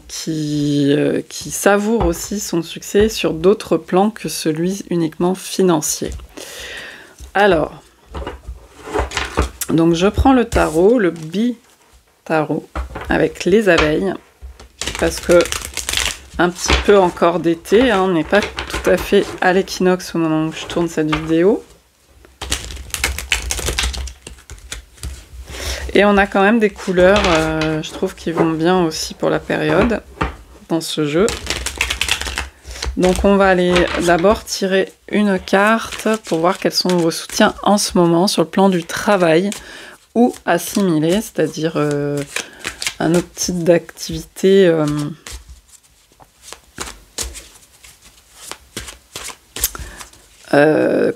qui savoure aussi son succès sur d'autres plans que celui uniquement financier. Alors, donc je prends le tarot, le bi-tarot, avec les abeilles, parce que un petit peu encore d'été, hein, on n'est pas tout à fait à l'équinoxe au moment où je tourne cette vidéo. Et on a quand même des couleurs, je trouve, qui vont bien aussi pour la période dans ce jeu. Donc on va aller d'abord tirer une carte pour voir quels sont vos soutiens en ce moment sur le plan du travail ou assimilé, c'est-à-dire un autre type d'activité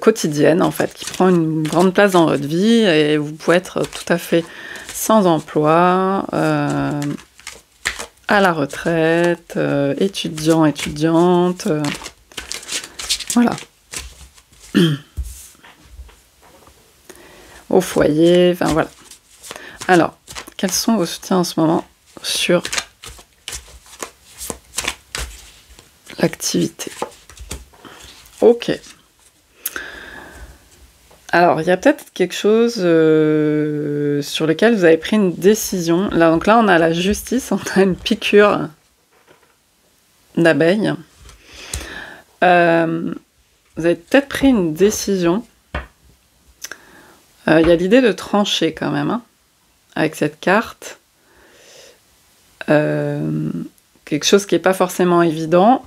quotidienne en fait, qui prend une grande place dans votre vie et vous pouvez être tout à fait sans emploi, à la retraite, étudiant, étudiante, voilà, au foyer, enfin voilà. Alors, quels sont vos soutiens en ce moment sur l'activité? Ok. Alors, il y a peut-être quelque chose sur lequel vous avez pris une décision. Là, donc là, on a la justice, on a une piqûre d'abeille. Vous avez peut-être pris une décision. Il y a l'idée de trancher quand même, hein, avec cette carte. Quelque chose qui n'est pas forcément évident,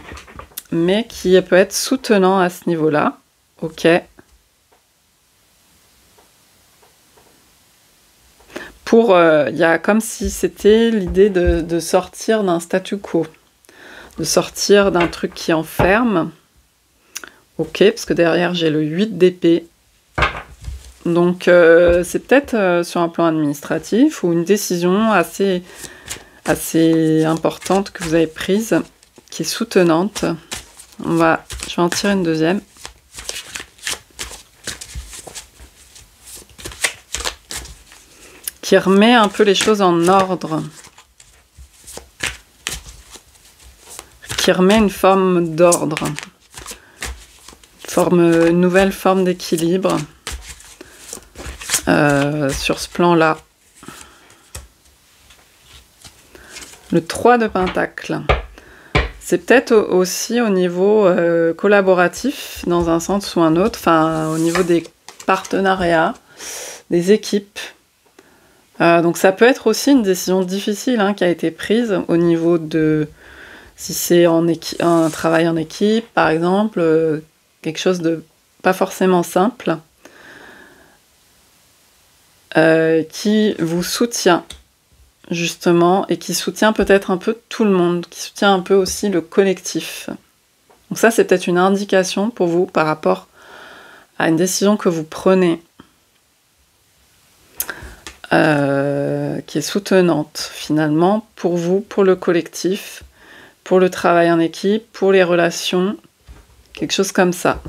mais qui peut être soutenant à ce niveau-là. Ok. Il y a comme si c'était l'idée de sortir d'un statu quo, de sortir d'un truc qui enferme. Ok, parce que derrière j'ai le 8 d'épée. Donc c'est peut-être sur un plan administratif ou une décision assez importante que vous avez prise, qui est soutenante. Je vais en tirer une deuxième. Qui remet un peu les choses en ordre. Qui remet une forme d'ordre. Une nouvelle forme d'équilibre sur ce plan-là. Le 3 de Pentacle. C'est peut-être aussi au niveau collaboratif, dans un sens ou un autre, enfin au niveau des partenariats, des équipes. Donc ça peut être aussi une décision difficile hein, qui a été prise au niveau de... Si c'est un travail en équipe, par exemple, quelque chose de pas forcément simple, qui vous soutient, justement, et qui soutient peut-être un peu tout le monde, qui soutient un peu aussi le collectif. Donc ça, c'est peut-être une indication pour vous par rapport à une décision que vous prenez, qui est soutenante finalement pour vous, pour le collectif, pour le travail en équipe, pour les relations, Quelque chose comme ça.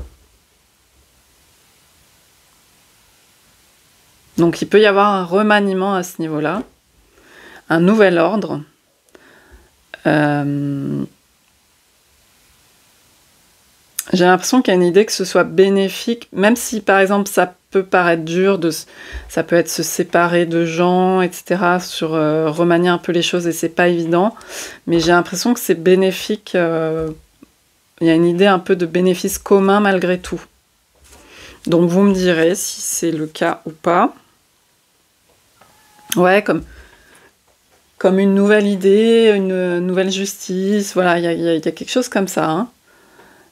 Donc il peut y avoir un remaniement à ce niveau-là, un nouvel ordre. J'ai l'impression qu'il y a une idée que ce soit bénéfique, même si par exemple ça peut paraître dur, ça peut être se séparer de gens, etc., remanier un peu les choses et c'est pas évident, mais j'ai l'impression que c'est bénéfique, il y a une idée un peu de bénéfice commun malgré tout. Donc vous me direz si c'est le cas ou pas. Ouais, comme une nouvelle idée, une nouvelle justice, voilà, il y a quelque chose comme ça, hein,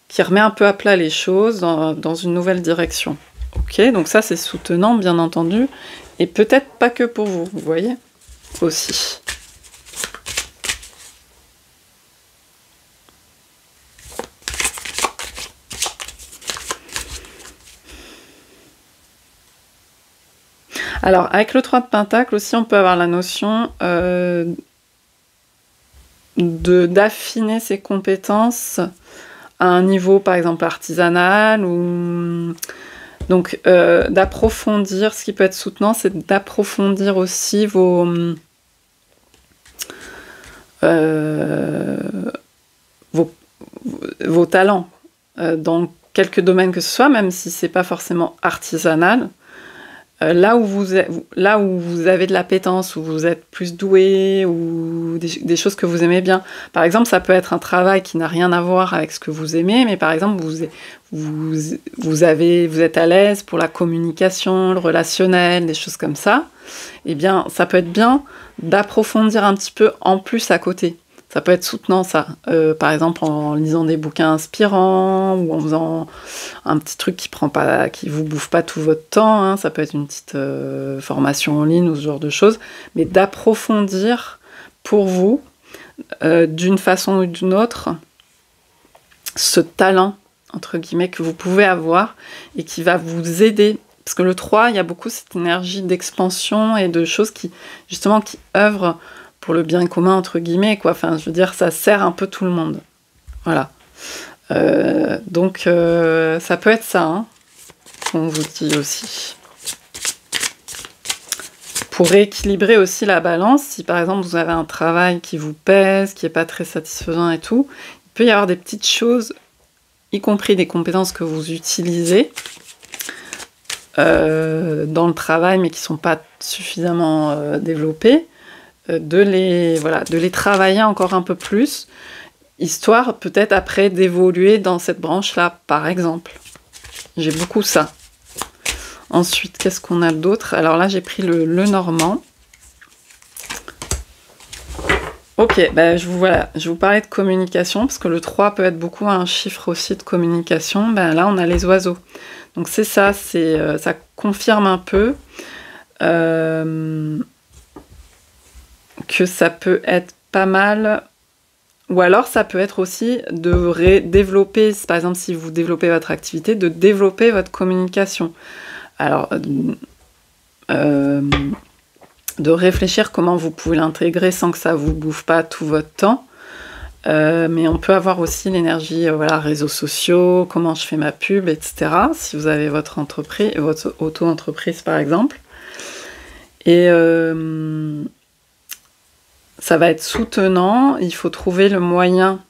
qui remet un peu à plat les choses dans une nouvelle direction. Ok, donc ça c'est soutenant, bien entendu, et peut-être pas que pour vous, vous voyez, aussi. Alors, avec le 3 de Pentacle aussi, on peut avoir la notion d'affiner ses compétences à un niveau, par exemple, artisanal, ou donc d'approfondir. Ce qui peut être soutenant, c'est d'approfondir aussi vos talents dans quelques domaines que ce soit, même si c'est pas forcément artisanal. Là où vous avez de l'appétence, où vous êtes plus doué, ou des choses que vous aimez bien. Par exemple, ça peut être un travail qui n'a rien à voir avec ce que vous aimez, mais par exemple, vous êtes à l'aise pour la communication, le relationnel, des choses comme ça. Eh bien, ça peut être bien d'approfondir un petit peu en plus à côté. Ça peut être soutenant, ça. Par exemple, en lisant des bouquins inspirants ou en faisant un petit truc qui vous bouffe pas tout votre temps. Hein. Ça peut être une petite formation en ligne ou ce genre de choses. Mais d'approfondir pour vous, d'une façon ou d'une autre, ce talent, entre guillemets, que vous pouvez avoir et qui va vous aider. Parce que le 3, il y a beaucoup cette énergie d'expansion et de choses qui œuvrent pour le bien commun, entre guillemets, quoi. Enfin, je veux dire, ça sert un peu tout le monde. Voilà. Donc, ça peut être ça, hein, qu'on vous dit aussi. Pour rééquilibrer aussi la balance, si par exemple vous avez un travail qui vous pèse, qui n'est pas très satisfaisant et tout, il peut y avoir des petites choses, y compris des compétences que vous utilisez dans le travail, mais qui ne sont pas suffisamment développées, de les travailler encore un peu plus, histoire peut-être après d'évoluer dans cette branche-là, par exemple. J'ai beaucoup ça. Ensuite, qu'est-ce qu'on a d'autre? Alors là, j'ai pris le Normand. Ok, ben je vous parlais de communication, parce que le 3 peut être beaucoup un chiffre aussi de communication. Ben là, on a les oiseaux. Donc c'est ça, ça confirme un peu que ça peut être pas mal, ou alors ça peut être aussi de développer, par exemple si vous développez votre activité, de développer votre communication. Alors, de réfléchir comment vous pouvez l'intégrer sans que ça vous bouffe pas tout votre temps. Mais on peut avoir aussi l'énergie, réseaux sociaux, comment je fais ma pub, etc. Si vous avez votre entreprise, votre auto-entreprise par exemple. Et ça va être soutenant, il faut trouver le moyen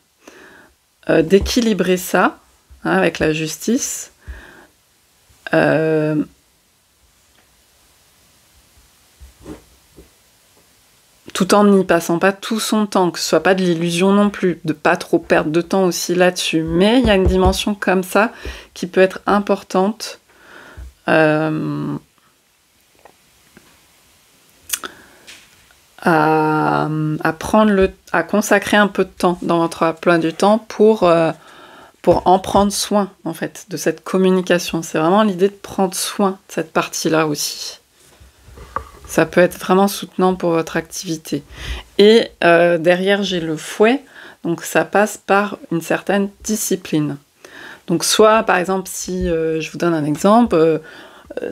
d'équilibrer ça, hein, avec la justice. Tout en n'y passant pas tout son temps, que ce soit pas de l'illusion non plus, de pas trop perdre de temps aussi là-dessus. Mais il y a une dimension comme ça qui peut être importante à consacrer un peu de temps dans votre emploi du temps pour en prendre soin, en fait, de cette communication. C'est vraiment l'idée de prendre soin de cette partie-là aussi. Ça peut être vraiment soutenant pour votre activité. Et derrière, j'ai le fouet, donc ça passe par une certaine discipline. Donc soit, par exemple, si je vous donne un exemple,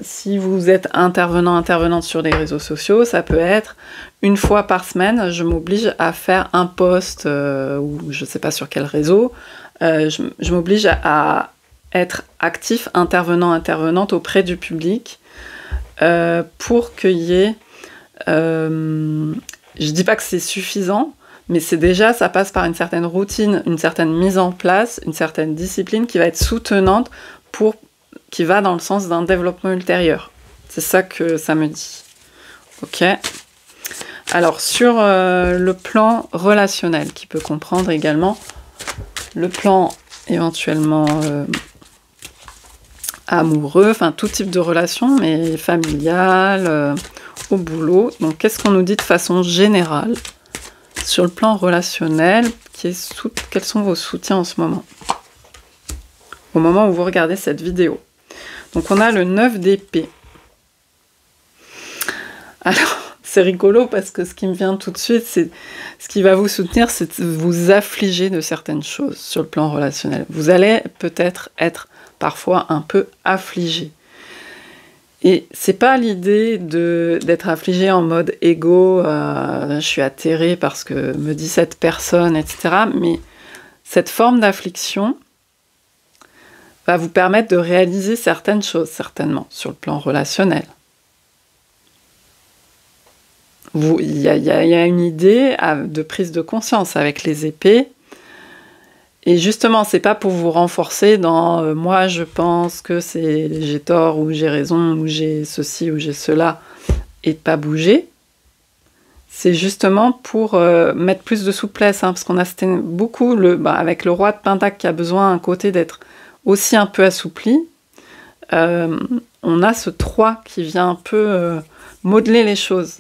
Si vous êtes intervenante sur les réseaux sociaux, ça peut être une fois par semaine, je m'oblige à faire un post, ou je ne sais pas sur quel réseau, je m'oblige à être actif, intervenante auprès du public pour qu'il y ait... je dis pas que c'est suffisant, mais c'est déjà, ça passe par une certaine routine, une certaine mise en place, une certaine discipline qui va être soutenante qui va dans le sens d'un développement ultérieur. C'est ça que ça me dit. Ok. Alors, sur le plan relationnel, qui peut comprendre également le plan éventuellement amoureux, enfin tout type de relation, mais familiale, au boulot. Donc, qu'est-ce qu'on nous dit de façon générale sur le plan relationnel? Quels sont vos soutiens en ce moment? Au moment où vous regardez cette vidéo. Donc, on a le 9 d'épée. Alors, c'est rigolo parce que ce qui me vient tout de suite, c'est ce qui va vous soutenir, c'est de vous affliger de certaines choses sur le plan relationnel. Vous allez peut-être être parfois un peu affligé. Et c'est pas l'idée d'être affligé en mode égo, je suis atterré parce que me dit cette personne, etc. Mais cette forme d'affliction va vous permettre de réaliser certaines choses, certainement, sur le plan relationnel. Il y a une idée de prise de conscience avec les épées. Et justement, c'est pas pour vous renforcer dans moi je pense que j'ai tort ou j'ai raison ou j'ai ceci ou j'ai cela et de pas bouger. C'est justement pour mettre plus de souplesse, hein, parce qu'on a beaucoup avec le roi de Pentacle qui a besoin d'un côté d'être aussi un peu assoupli. On a ce 3 qui vient un peu modeler les choses.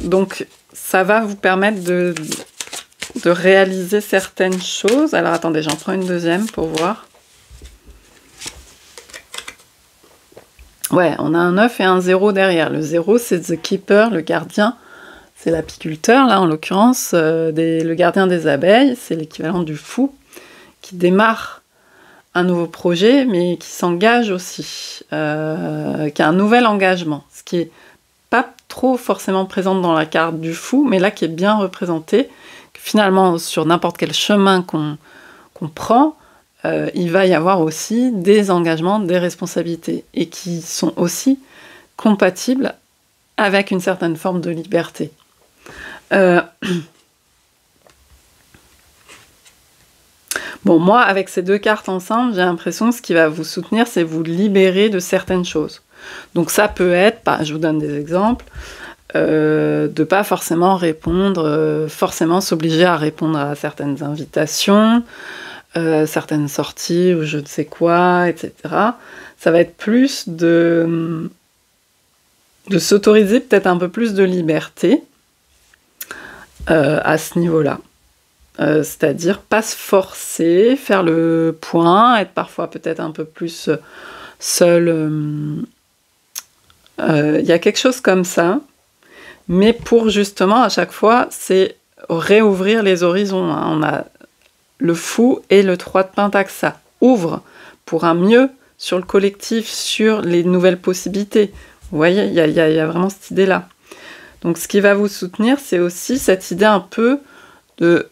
Donc ça va vous permettre de réaliser certaines choses. Alors attendez, j'en prends une deuxième pour voir. Ouais, on a un 9 et un 0 derrière. Le 0, c'est The Keeper, le gardien. C'est l'apiculteur, là, en l'occurrence. Le gardien des abeilles, c'est l'équivalent du fou, qui démarre un nouveau projet, mais qui s'engage aussi, qui a un nouvel engagement. Ce qui est pas trop forcément présente dans la carte du fou, mais là qui est bien représenté. Finalement, sur n'importe quel chemin qu'on prend, il va y avoir aussi des engagements, des responsabilités, et qui sont aussi compatibles avec une certaine forme de liberté. Bon, moi, avec ces deux cartes ensemble, j'ai l'impression que ce qui va vous soutenir, c'est vous libérer de certaines choses. Donc ça peut être, je vous donne des exemples, de pas forcément répondre, forcément s'obliger à répondre à certaines invitations, certaines sorties ou je ne sais quoi, etc. Ça va être plus de s'autoriser peut-être un peu plus de liberté à ce niveau-là. C'est-à-dire pas se forcer, faire le point, être parfois peut-être un peu plus seul. Y a quelque chose comme ça. Mais pour justement, à chaque fois, c'est réouvrir les horizons. Hein. On a le fou et le 3 de Pentacle. Ça ouvre pour un mieux sur le collectif, sur les nouvelles possibilités. Vous voyez, il y a vraiment cette idée-là. Donc ce qui va vous soutenir, c'est aussi cette idée un peu de,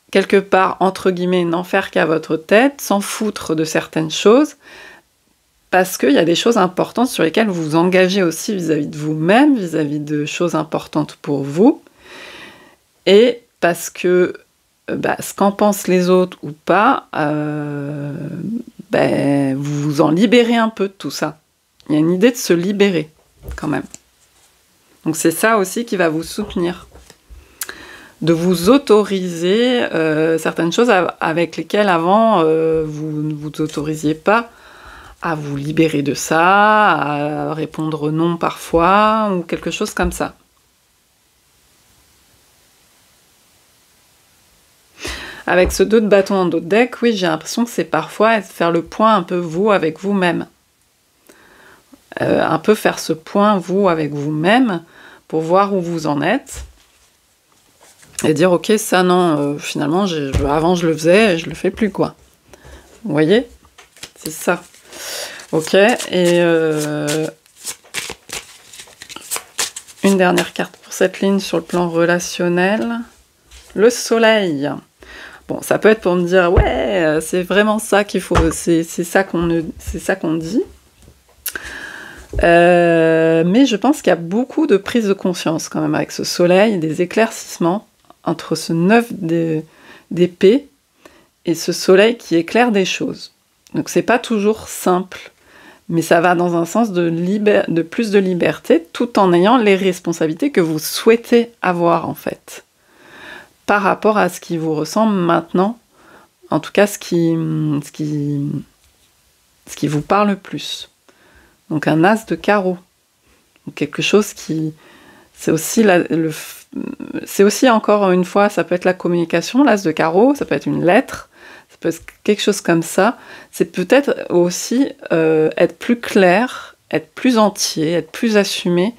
quelque part, entre guillemets, n'en faire qu'à votre tête, s'en foutre de certaines choses, parce qu'il y a des choses importantes sur lesquelles vous vous engagez aussi vis-à-vis de vous-même, vis-à-vis de choses importantes pour vous, et parce que ce qu'en pensent les autres ou pas, vous vous en libérez un peu de tout ça. Il y a une idée de se libérer, quand même. Donc c'est ça aussi qui va vous soutenir. De vous autoriser certaines choses avec lesquelles avant vous ne vous autorisiez pas à vous libérer de ça, à répondre non parfois, ou quelque chose comme ça. Avec ce 2 de bâton en dos de deck, oui, j'ai l'impression que c'est parfois faire le point un peu vous avec vous-même. Un peu faire ce point vous avec vous-même pour voir où vous en êtes. Et dire, ok, ça non, finalement, avant je le faisais, je le fais plus, quoi. Vous voyez? C'est ça. Ok, et une dernière carte pour cette ligne sur le plan relationnel. Le soleil. Bon, ça peut être pour me dire, ouais, c'est vraiment ça qu'il faut, c'est ça qu'on dit. Mais je pense qu'il y a beaucoup de prise de conscience quand même avec ce soleil, des éclaircissements entre ce 9 d'épée et ce soleil qui éclaire des choses. Donc c'est pas toujours simple, mais ça va dans un sens de plus de liberté, tout en ayant les responsabilités que vous souhaitez avoir en fait, par rapport à ce qui vous ressemble maintenant, en tout cas ce qui vous parle le plus. Donc un as de carreau, donc quelque chose qui... C'est aussi encore une fois, ça peut être la communication, l'as de carreau, ça peut être une lettre, ça peut être quelque chose comme ça. C'est peut-être aussi être plus clair, être plus entier, être plus assumé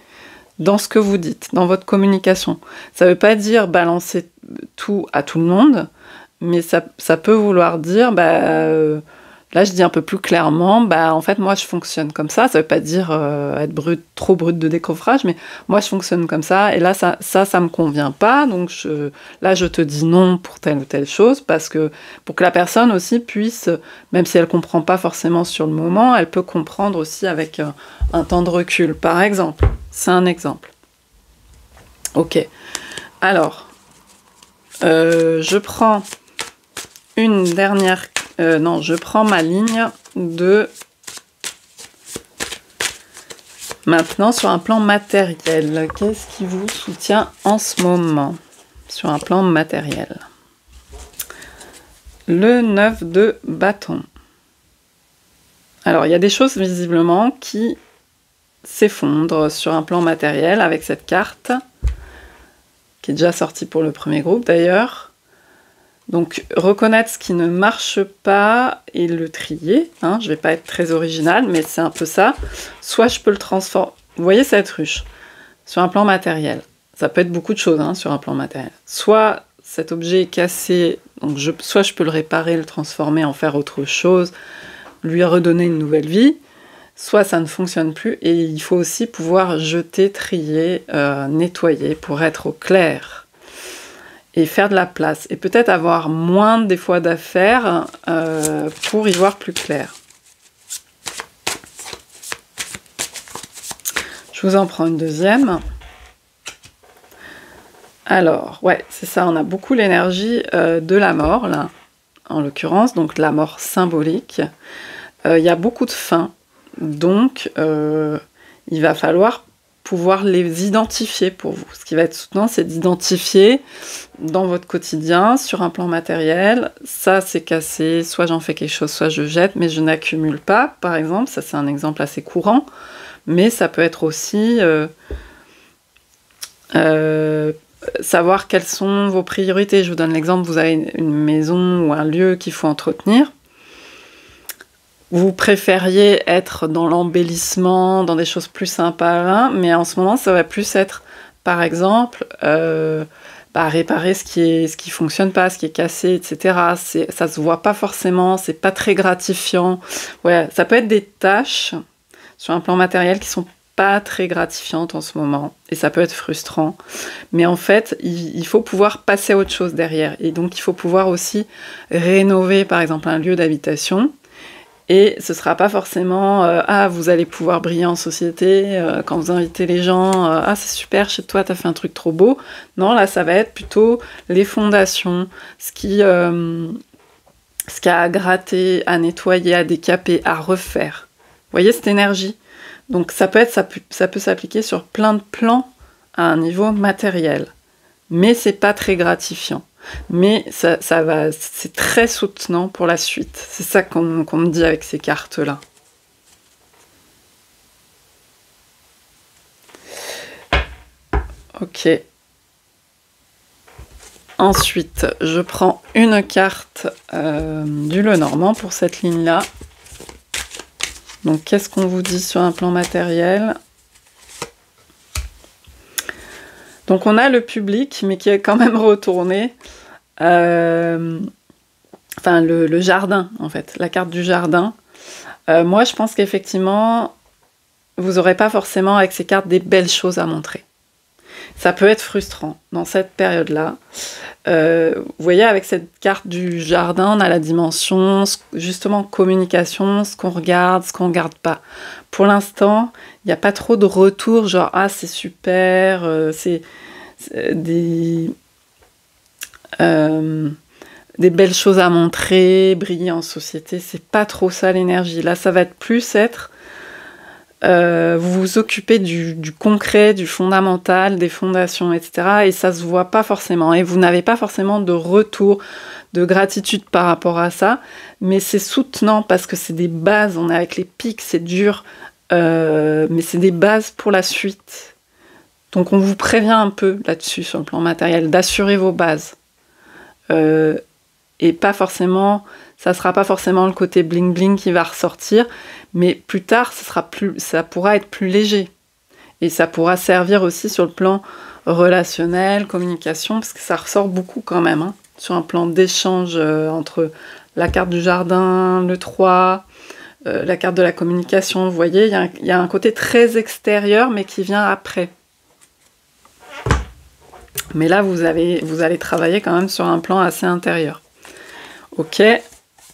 dans ce que vous dites, dans votre communication. Ça ne veut pas dire balancer tout à tout le monde, mais ça peut vouloir dire... là, je dis un peu plus clairement, en fait, moi, je fonctionne comme ça. Ça veut pas dire être trop brut de décoffrage, mais moi, je fonctionne comme ça. Et là, ça me convient pas. Donc, là, je te dis non pour telle ou telle chose, parce que pour que la personne aussi puisse, même si elle comprend pas forcément sur le moment, elle peut comprendre aussi avec un temps de recul. Par exemple, c'est un exemple. Ok. Alors, je prends une dernière... je prends ma ligne de... Maintenant, sur un plan matériel, qu'est-ce qui vous soutient en ce moment sur un plan matériel? Le 9 de bâton. Alors, il y a des choses visiblement qui s'effondrent sur un plan matériel avec cette carte, qui est déjà sortie pour le premier groupe d'ailleurs. Donc, reconnaître ce qui ne marche pas et le trier. Je ne vais pas être très originale, mais c'est un peu ça. Soit je peux le transformer... Vous voyez cette ruche sur un plan matériel. Ça peut être beaucoup de choses sur un plan matériel. Soit cet objet est cassé, donc soit je peux le réparer, le transformer, en faire autre chose, lui redonner une nouvelle vie. Soit ça ne fonctionne plus et il faut aussi pouvoir jeter, trier, nettoyer pour être au clair. Et faire de la place. Et peut-être avoir moins des fois d'affaires pour y voir plus clair. Je vous en prends une deuxième. Alors, ouais, c'est ça, on a beaucoup l'énergie de la mort, là, en l'occurrence, donc la mort symbolique. Il y a beaucoup de fins, donc il va falloir pouvoir les identifier pour vous. Ce qui va être soutenant, c'est d'identifier dans votre quotidien, sur un plan matériel, ça c'est cassé, soit j'en fais quelque chose, soit je jette, mais je n'accumule pas, par exemple, ça c'est un exemple assez courant, mais ça peut être aussi savoir quelles sont vos priorités. Je vous donne l'exemple, vous avez une maison ou un lieu qu'il faut entretenir. Vous préfériez être dans l'embellissement, dans des choses plus sympas, mais en ce moment, ça va plus être, par exemple, réparer ce qui fonctionne pas, ce qui est cassé, etc. Ça se voit pas forcément, c'est pas très gratifiant. Ouais, ça peut être des tâches sur un plan matériel qui sont pas très gratifiantes en ce moment, et ça peut être frustrant. Mais en fait, il faut pouvoir passer à autre chose derrière, et donc il faut pouvoir aussi rénover, par exemple, un lieu d'habitation. Et ce ne sera pas forcément vous allez pouvoir briller en société quand vous invitez les gens, c'est super, chez toi, tu as fait un truc trop beau. Non, là, ça va être plutôt les fondations, ce qu'il y a à gratter, à nettoyer, à décaper, à refaire. Vous voyez cette énergie? Donc, ça peut s'appliquer sur plein de plans à un niveau matériel. Mais c'est pas très gratifiant. Mais c'est très soutenant pour la suite. C'est ça qu'on me dit avec ces cartes-là. Ok. Ensuite, je prends une carte du Lenormand pour cette ligne-là. Donc, qu'est-ce qu'on vous dit sur un plan matériel ? Donc on a le public, mais qui est quand même retourné. Le jardin, en fait, la carte du jardin. Moi, je pense qu'effectivement, vous n'aurez pas forcément avec ces cartes des belles choses à montrer. Ça peut être frustrant dans cette période-là. Vous voyez, avec cette carte du jardin, on a la dimension, justement, communication, ce qu'on regarde, ce qu'on ne regarde pas. Pour l'instant, il n'y a pas trop de retour, genre « Ah, c'est super, c'est des belles choses à montrer, briller en société ». C'est pas trop ça l'énergie. Là, ça va être plus être... vous vous occupez du concret, du fondamental, des fondations, etc. Et ça se voit pas forcément. Et vous n'avez pas forcément de retour, de gratitude par rapport à ça. Mais c'est soutenant parce que c'est des bases. On est avec les pics, c'est dur. Mais c'est des bases pour la suite. Donc on vous prévient un peu là-dessus, sur le plan matériel, d'assurer vos bases. Et pas forcément... Ça sera pas forcément le côté bling-bling qui va ressortir, mais plus tard, ça pourra être plus léger. Et ça pourra servir aussi sur le plan relationnel, communication, parce que ça ressort beaucoup quand même, hein, sur un plan d'échange entre la carte du jardin, le 3, la carte de la communication. Vous voyez, il y a un côté très extérieur, mais qui vient après. Mais là, vous allez travailler quand même sur un plan assez intérieur. Ok.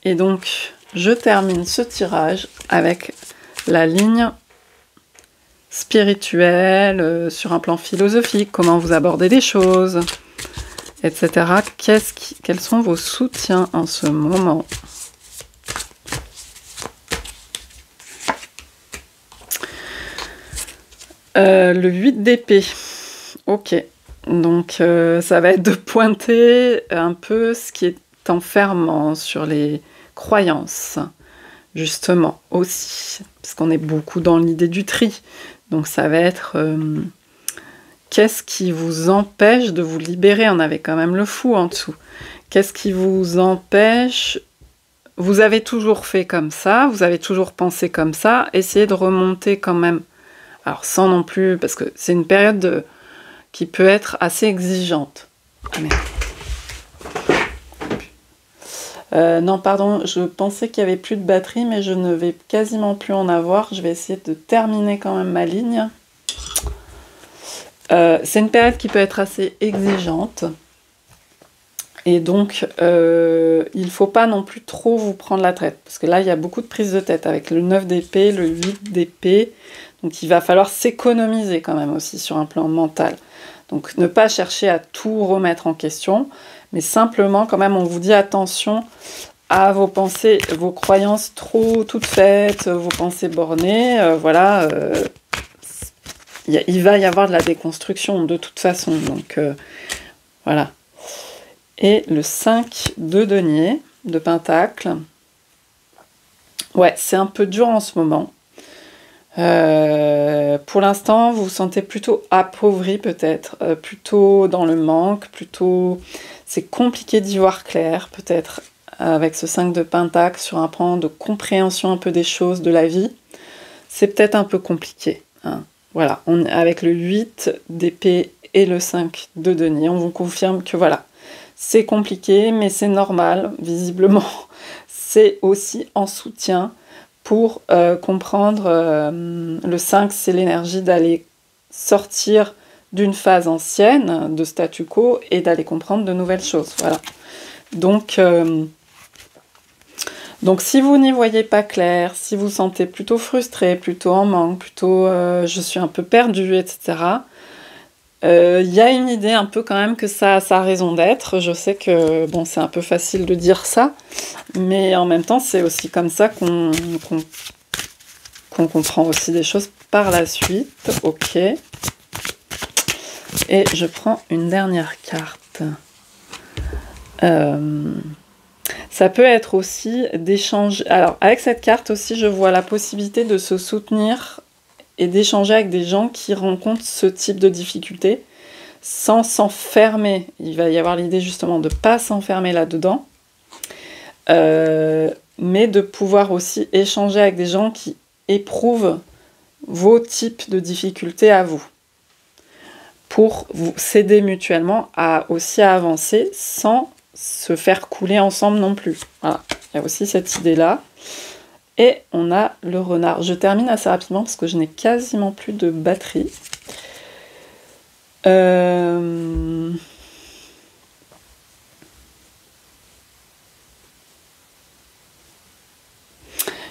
Et donc, je termine ce tirage avec la ligne spirituelle, sur un plan philosophique, comment vous abordez les choses, etc. Quels sont vos soutiens en ce moment? Le 8 d'épée. Ok. Donc, ça va être de pointer un peu ce qui est enfermant sur les croyances, justement, aussi, parce qu'on est beaucoup dans l'idée du tri. Donc ça va être qu'est-ce qui vous empêche de vous libérer? On avait quand même le fou en dessous. Qu'est-ce qui vous empêche? Vous avez toujours fait comme ça, vous avez toujours pensé comme ça, essayez de remonter quand même. Alors sans non plus, parce que c'est une période qui peut être assez exigeante. Ah merde. Non, pardon, je pensais qu'il n'y avait plus de batterie, mais je ne vais quasiment plus en avoir. Je vais essayer de terminer quand même ma ligne. C'est une période qui peut être assez exigeante. Et donc, il ne faut pas non plus trop vous prendre la tête. Parce que là, il y a beaucoup de prises de tête avec le 9 d'épée, le 8 d'épée. Donc, il va falloir s'économiser quand même aussi sur un plan mental. Donc, ne pas chercher à tout remettre en question. Mais simplement, quand même, on vous dit attention à vos pensées, vos croyances trop toutes faites, vos pensées bornées. Voilà, il va y avoir de la déconstruction de toute façon. Donc, voilà. Et le 5 de denier, de pentacle. Ouais, c'est un peu dur en ce moment. Pour l'instant, vous vous sentez plutôt appauvri peut-être, plutôt dans le manque, plutôt... C'est compliqué d'y voir clair, peut-être, avec ce 5 de pentacle, sur un plan de compréhension un peu des choses, de la vie. C'est peut-être un peu compliqué. Hein. Voilà, avec le 8 d'épée et le 5 de denier, on vous confirme que voilà, c'est compliqué, mais c'est normal, visiblement. C'est aussi en soutien pour comprendre. Le 5, c'est l'énergie d'aller sortir d'une phase ancienne, de statu quo, et d'aller comprendre de nouvelles choses. Voilà. Donc si vous n'y voyez pas clair, si vous vous sentez plutôt frustré, plutôt en manque, plutôt je suis un peu perdu, etc., y a une idée un peu quand même que ça a raison d'être. Je sais que bon, c'est un peu facile de dire ça, mais en même temps, c'est aussi comme ça qu'on comprend aussi des choses par la suite. Ok. Et je prends une dernière carte. Ça peut être aussi d'échanger... Alors, avec cette carte aussi, je vois la possibilité de se soutenir et d'échanger avec des gens qui rencontrent ce type de difficultés sans s'enfermer. Il va y avoir l'idée justement de ne pas s'enfermer là-dedans, mais de pouvoir aussi échanger avec des gens qui éprouvent vos types de difficultés à vous, pour vous s'aider mutuellement aussi à avancer sans se faire couler ensemble non plus. Voilà, il y a aussi cette idée-là. Et on a le renard. Je termine assez rapidement parce que je n'ai quasiment plus de batterie.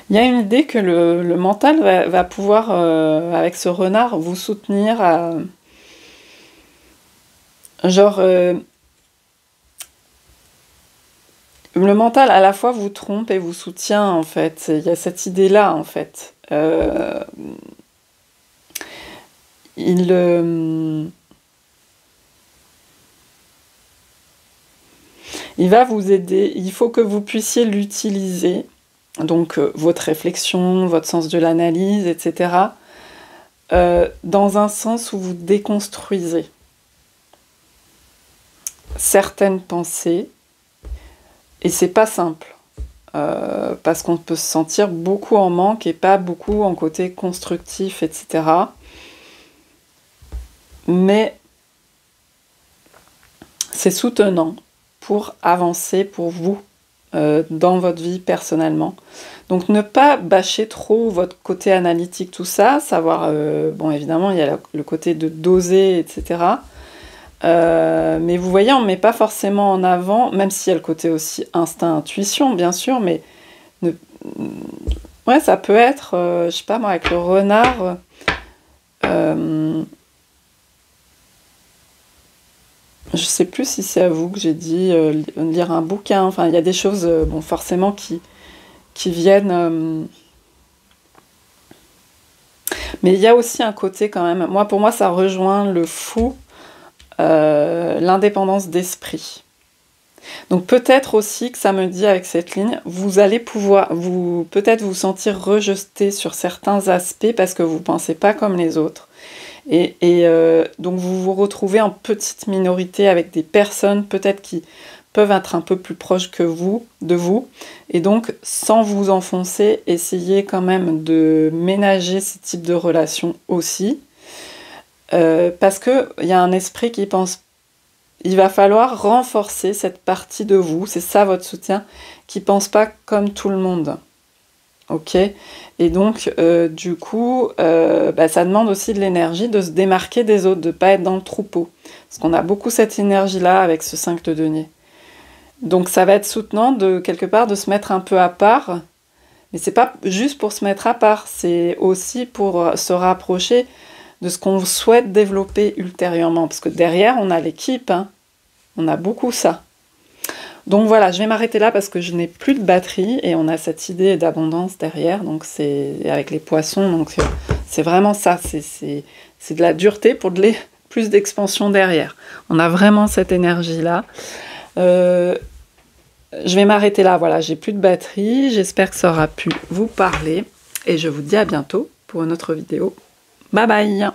Il y a une idée que le mental va pouvoir, avec ce renard, vous soutenir à... Genre... le mental, à la fois, vous trompe et vous soutient, en fait. Il y a cette idée-là, en fait. Il va vous aider. Il faut que vous puissiez l'utiliser. Donc, votre réflexion, votre sens de l'analyse, etc. Dans un sens où vous déconstruisez certaines pensées. Et c'est pas simple. Parce qu'on peut se sentir beaucoup en manque et pas beaucoup en côté constructif, etc. Mais c'est soutenant pour avancer pour vous dans votre vie personnellement. Donc ne pas bâcher trop votre côté analytique, tout ça, savoir, bon évidemment il y a le côté de doser, etc. Mais vous voyez, on ne met pas forcément en avant, même s'il y a le côté aussi instinct, intuition, bien sûr, mais ouais, ça peut être, je sais pas moi, avec le renard, je sais plus si c'est à vous que j'ai dit lire un bouquin, enfin il y a des choses, bon forcément qui viennent... Mais il y a aussi un côté quand même, pour moi ça rejoint le fou, l'indépendance d'esprit. Donc peut-être aussi que ça me dit avec cette ligne, vous allez pouvoir peut-être vous sentir rejeté sur certains aspects parce que vous ne pensez pas comme les autres. Et donc vous vous retrouvez en petite minorité avec des personnes peut-être qui peuvent être un peu plus proches que de vous. Et donc sans vous enfoncer, essayez quand même de ménager ce type de relations aussi. Parce qu'il y a un esprit qui pense, il va falloir renforcer cette partie de vous, c'est ça votre soutien, qui ne pense pas comme tout le monde. Ok ? Et donc, du coup, ça demande aussi de l'énergie de se démarquer des autres, de ne pas être dans le troupeau. Parce qu'on a beaucoup cette énergie-là avec ce 5 de denier. Donc ça va être soutenant quelque part de se mettre un peu à part, mais c'est pas juste pour se mettre à part, c'est aussi pour se rapprocher de ce qu'on souhaite développer ultérieurement, parce que derrière on a l'équipe, hein. On a beaucoup ça. Donc voilà, je vais m'arrêter là parce que je n'ai plus de batterie et on a cette idée d'abondance derrière, donc c'est avec les poissons, donc c'est vraiment ça, c'est de la dureté pour plus d'expansion derrière. On a vraiment cette énergie-là. Je vais m'arrêter là, voilà, j'ai plus de batterie, j'espère que ça aura pu vous parler et je vous dis à bientôt pour une autre vidéo. Bye bye!